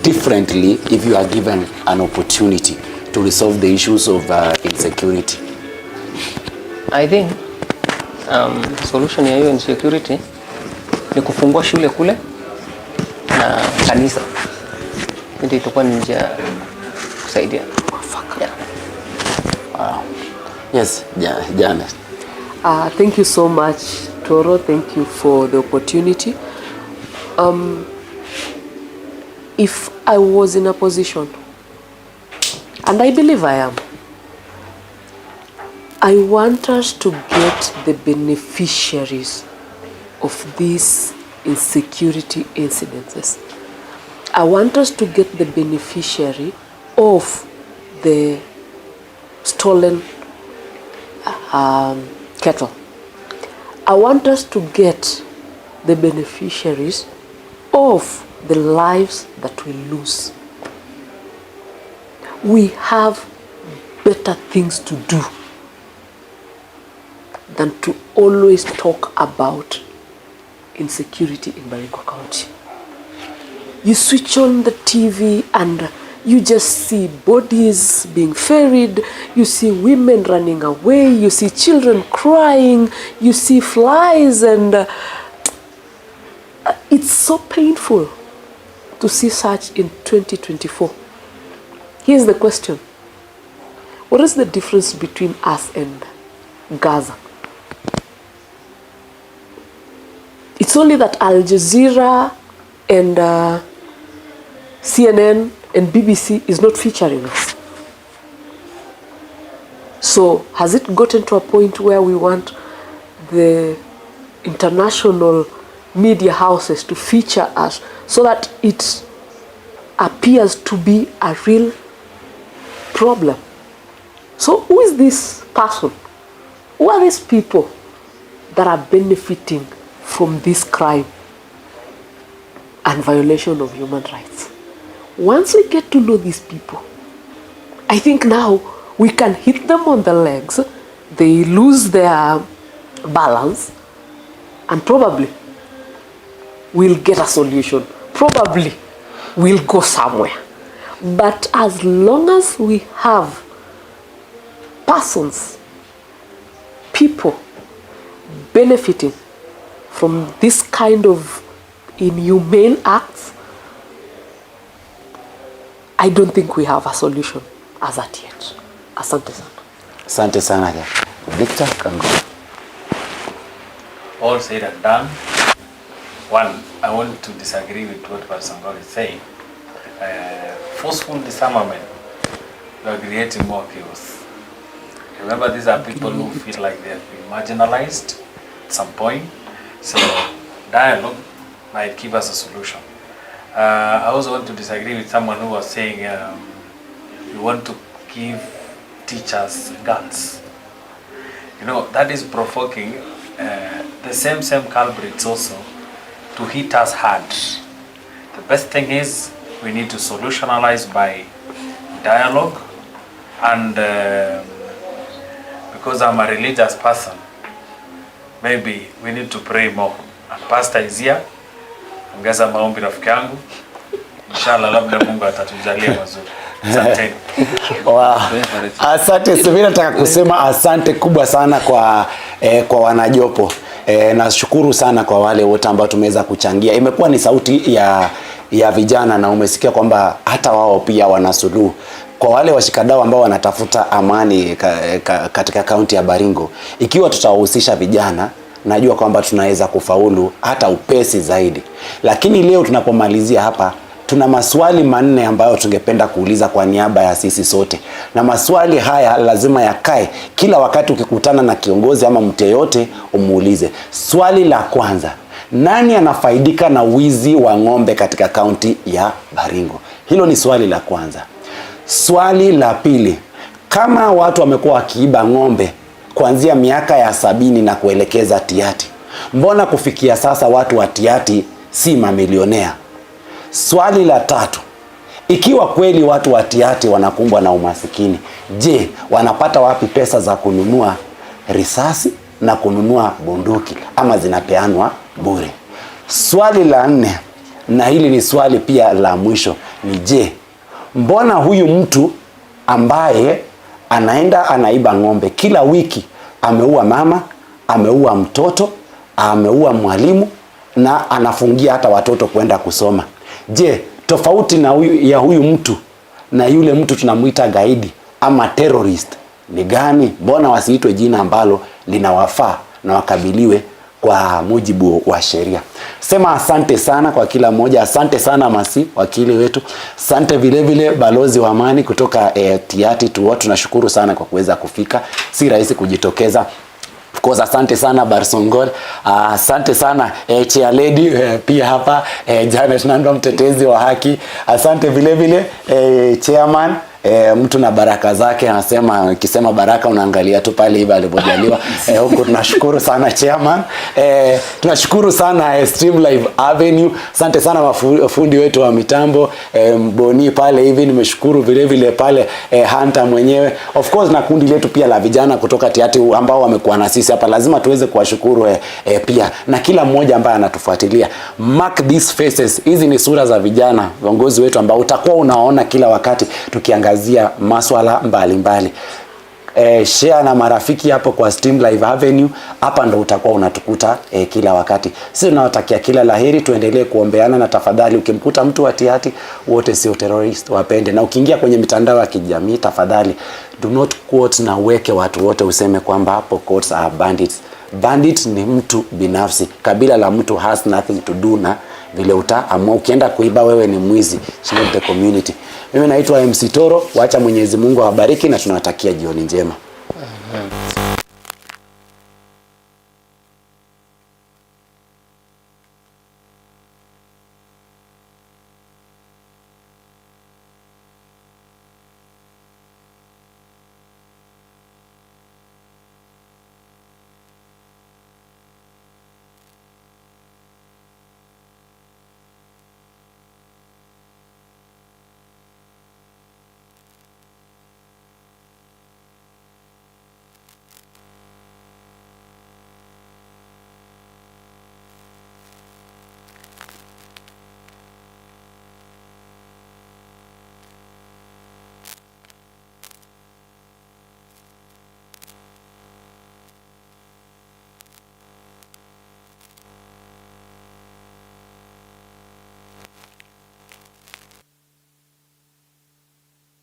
differently if you are given an opportunity to resolve the issues of insecurity? I think solution ya hiyo insecurity ni kufungua shule kule na kanisa. Ndio itakuwa ni njia kusaidia. Yeah. Wow. Yes, Janet. Thank you so much, Toro. Thank you for the opportunity. If I was in a position, and I believe I am, I want us to get the beneficiaries of these insecurity incidences. I want us to get the beneficiary of the stolen cattle. I want us to get the beneficiaries of the lives that we lose. We have better things to do than to always talk about insecurity in Baringo County. You switch on the TV and you just see bodies being ferried, you see women running away, you see children crying, you see flies, and it's so painful to see such in 2024. Here's the question. What is the difference between us and Gaza? It's only that Al Jazeera and CNN and BBC is not featuring us. So has it gotten to a point where we want the international media houses to feature us so that it appears to be a real problem? So who is this person? Who are these people that are benefiting from this crime and violation of human rights? Once we get to know these people, I think now we can hit them on the legs, they lose their balance, and probably we'll get a solution. Probably we'll go somewhere. But as long as we have persons, people benefiting from this kind of inhumane acts, I don't think we have a solution as at yet. Asante sana. Asante sana. Victor Kango. All said and done. One, I want to disagree with what Pastor Ngol is saying. Forceful disarmament, you are creating more chaos. Remember, these are people who feel like they have been marginalized at some point. So dialogue might give us a solution. I also want to disagree with someone who was saying we want to give teachers guns. You know, that is provoking the same culprits also to hit us hard. The best thing is we need to solutionalize by dialogue, and because I'm a religious person, maybe we need to pray more. And Pastor is here. Ongeza maombi rafiki yangu. Inshallah labda Mungu atatujalia mazuri. Asante. Wow. Asante, mimi nataka kusema asante kubwa sana kwa wanajopo. Nashukuru sana kwa wale wote ambao tumeweza kuchangia. Imekuwa ni sauti ya vijana, na umesikia kwamba hata wao pia wana suluhu. Kwa wale washikadau ambao wanatafuta amani katika kaunti ya Baringo, ikiwa tutawahusisha vijana, najua kwamba tunaweza kufaulu hata upesi zaidi. Lakini leo tunapomalizia hapa, tuna maswali manne ambayo tungependa kuuliza kwa niaba ya sisi sote. Na maswali haya lazima yakae kila wakati ukikutana na kiongozi ama mtu yeyote umuulize. Swali la kwanza, nani anafaidika na wizi wa ng'ombe katika kaunti ya Baringo? Hilo ni swali la kwanza. Swali la pili, kama watu wamekuwa wakiiba ng'ombe kuanzia miaka ya 70 na kuelekeza Tiati, mbona kufikia sasa watu wa Tiati si mamilionea? Swali la tatu, ikiwa kweli watu wa Tiati wanakumbwa na umasikini, je, wanapata wapi pesa za kununua risasi na kununua bunduki, ama zinapeanwa bure? Swali la nne, na hili ni swali pia la mwisho, ni je, mbona huyu mtu ambaye anaenda anaiba ng'ombe kila wiki ameua mama, ameua mtoto, ameua mwalimu na anafungia hata watoto kwenda kusoma? Je, tofauti na huyu mtu na yule mtu tunamuita gaidi ama terrorist ni gani? Mbona wasiitwe jina ambalo linawafaa na wakabiliwe kwa mujibu wa sheria? Sema asante sana kwa kila mmoja. Asante sana Masi, wakili wetu. Asante vile vile balozi wa amani kutoka Tiati tu. Tunashukuru sana kwa kuweza kufika. Si rahisi kujitokeza course asante sana Barsongol, asante sana chair lady pia hapa Janet Nando, mtetezi wa haki. Asante vile vile chairman mtu na baraka zake, anasema ukisema baraka unaangalia tu pale hivi alipojaliwa. Huko tunashukuru sana chairman. Tunashukuru sana Stream Live Avenue. Asante sana mafundi wetu wa mitambo, Boni pale hivi nimeshukuru vile vile pale Hunter mwenyewe. Of course na kundi letu pia la vijana kutoka Tiati ambao wamekuwa na sisi hapa, lazima tuweze kuwashukuru pia, na kila mmoja ambaye anatufuatilia. Mark these faces. Hizi ni sura za vijana viongozi wetu ambao utakuwa unaona kila wakati tukiangazia maswala mbalimbali. Share na marafiki hapo kwa Stream Live Avenue, hapa ndo utakuwa unatukuta kila wakati. Sisi tunawatakia kila laheri, tuendelee kuombeana, na tafadhali ukimkuta mtu wa Tiati, wote sio terrorist, wapende. Na ukiingia kwenye mitandao ya kijamii, tafadhali do not quote na uweke watu wote useme kwamba hapo quotes are bandits. Bandit ni mtu binafsi, kabila la mtu has nothing to do na vile utaamua. Ukienda kuiba, wewe ni mwizi, it's not the community. Mimi naitwa MC Toro, wacha Mwenyezi Mungu awabariki na tunawatakia jioni njema.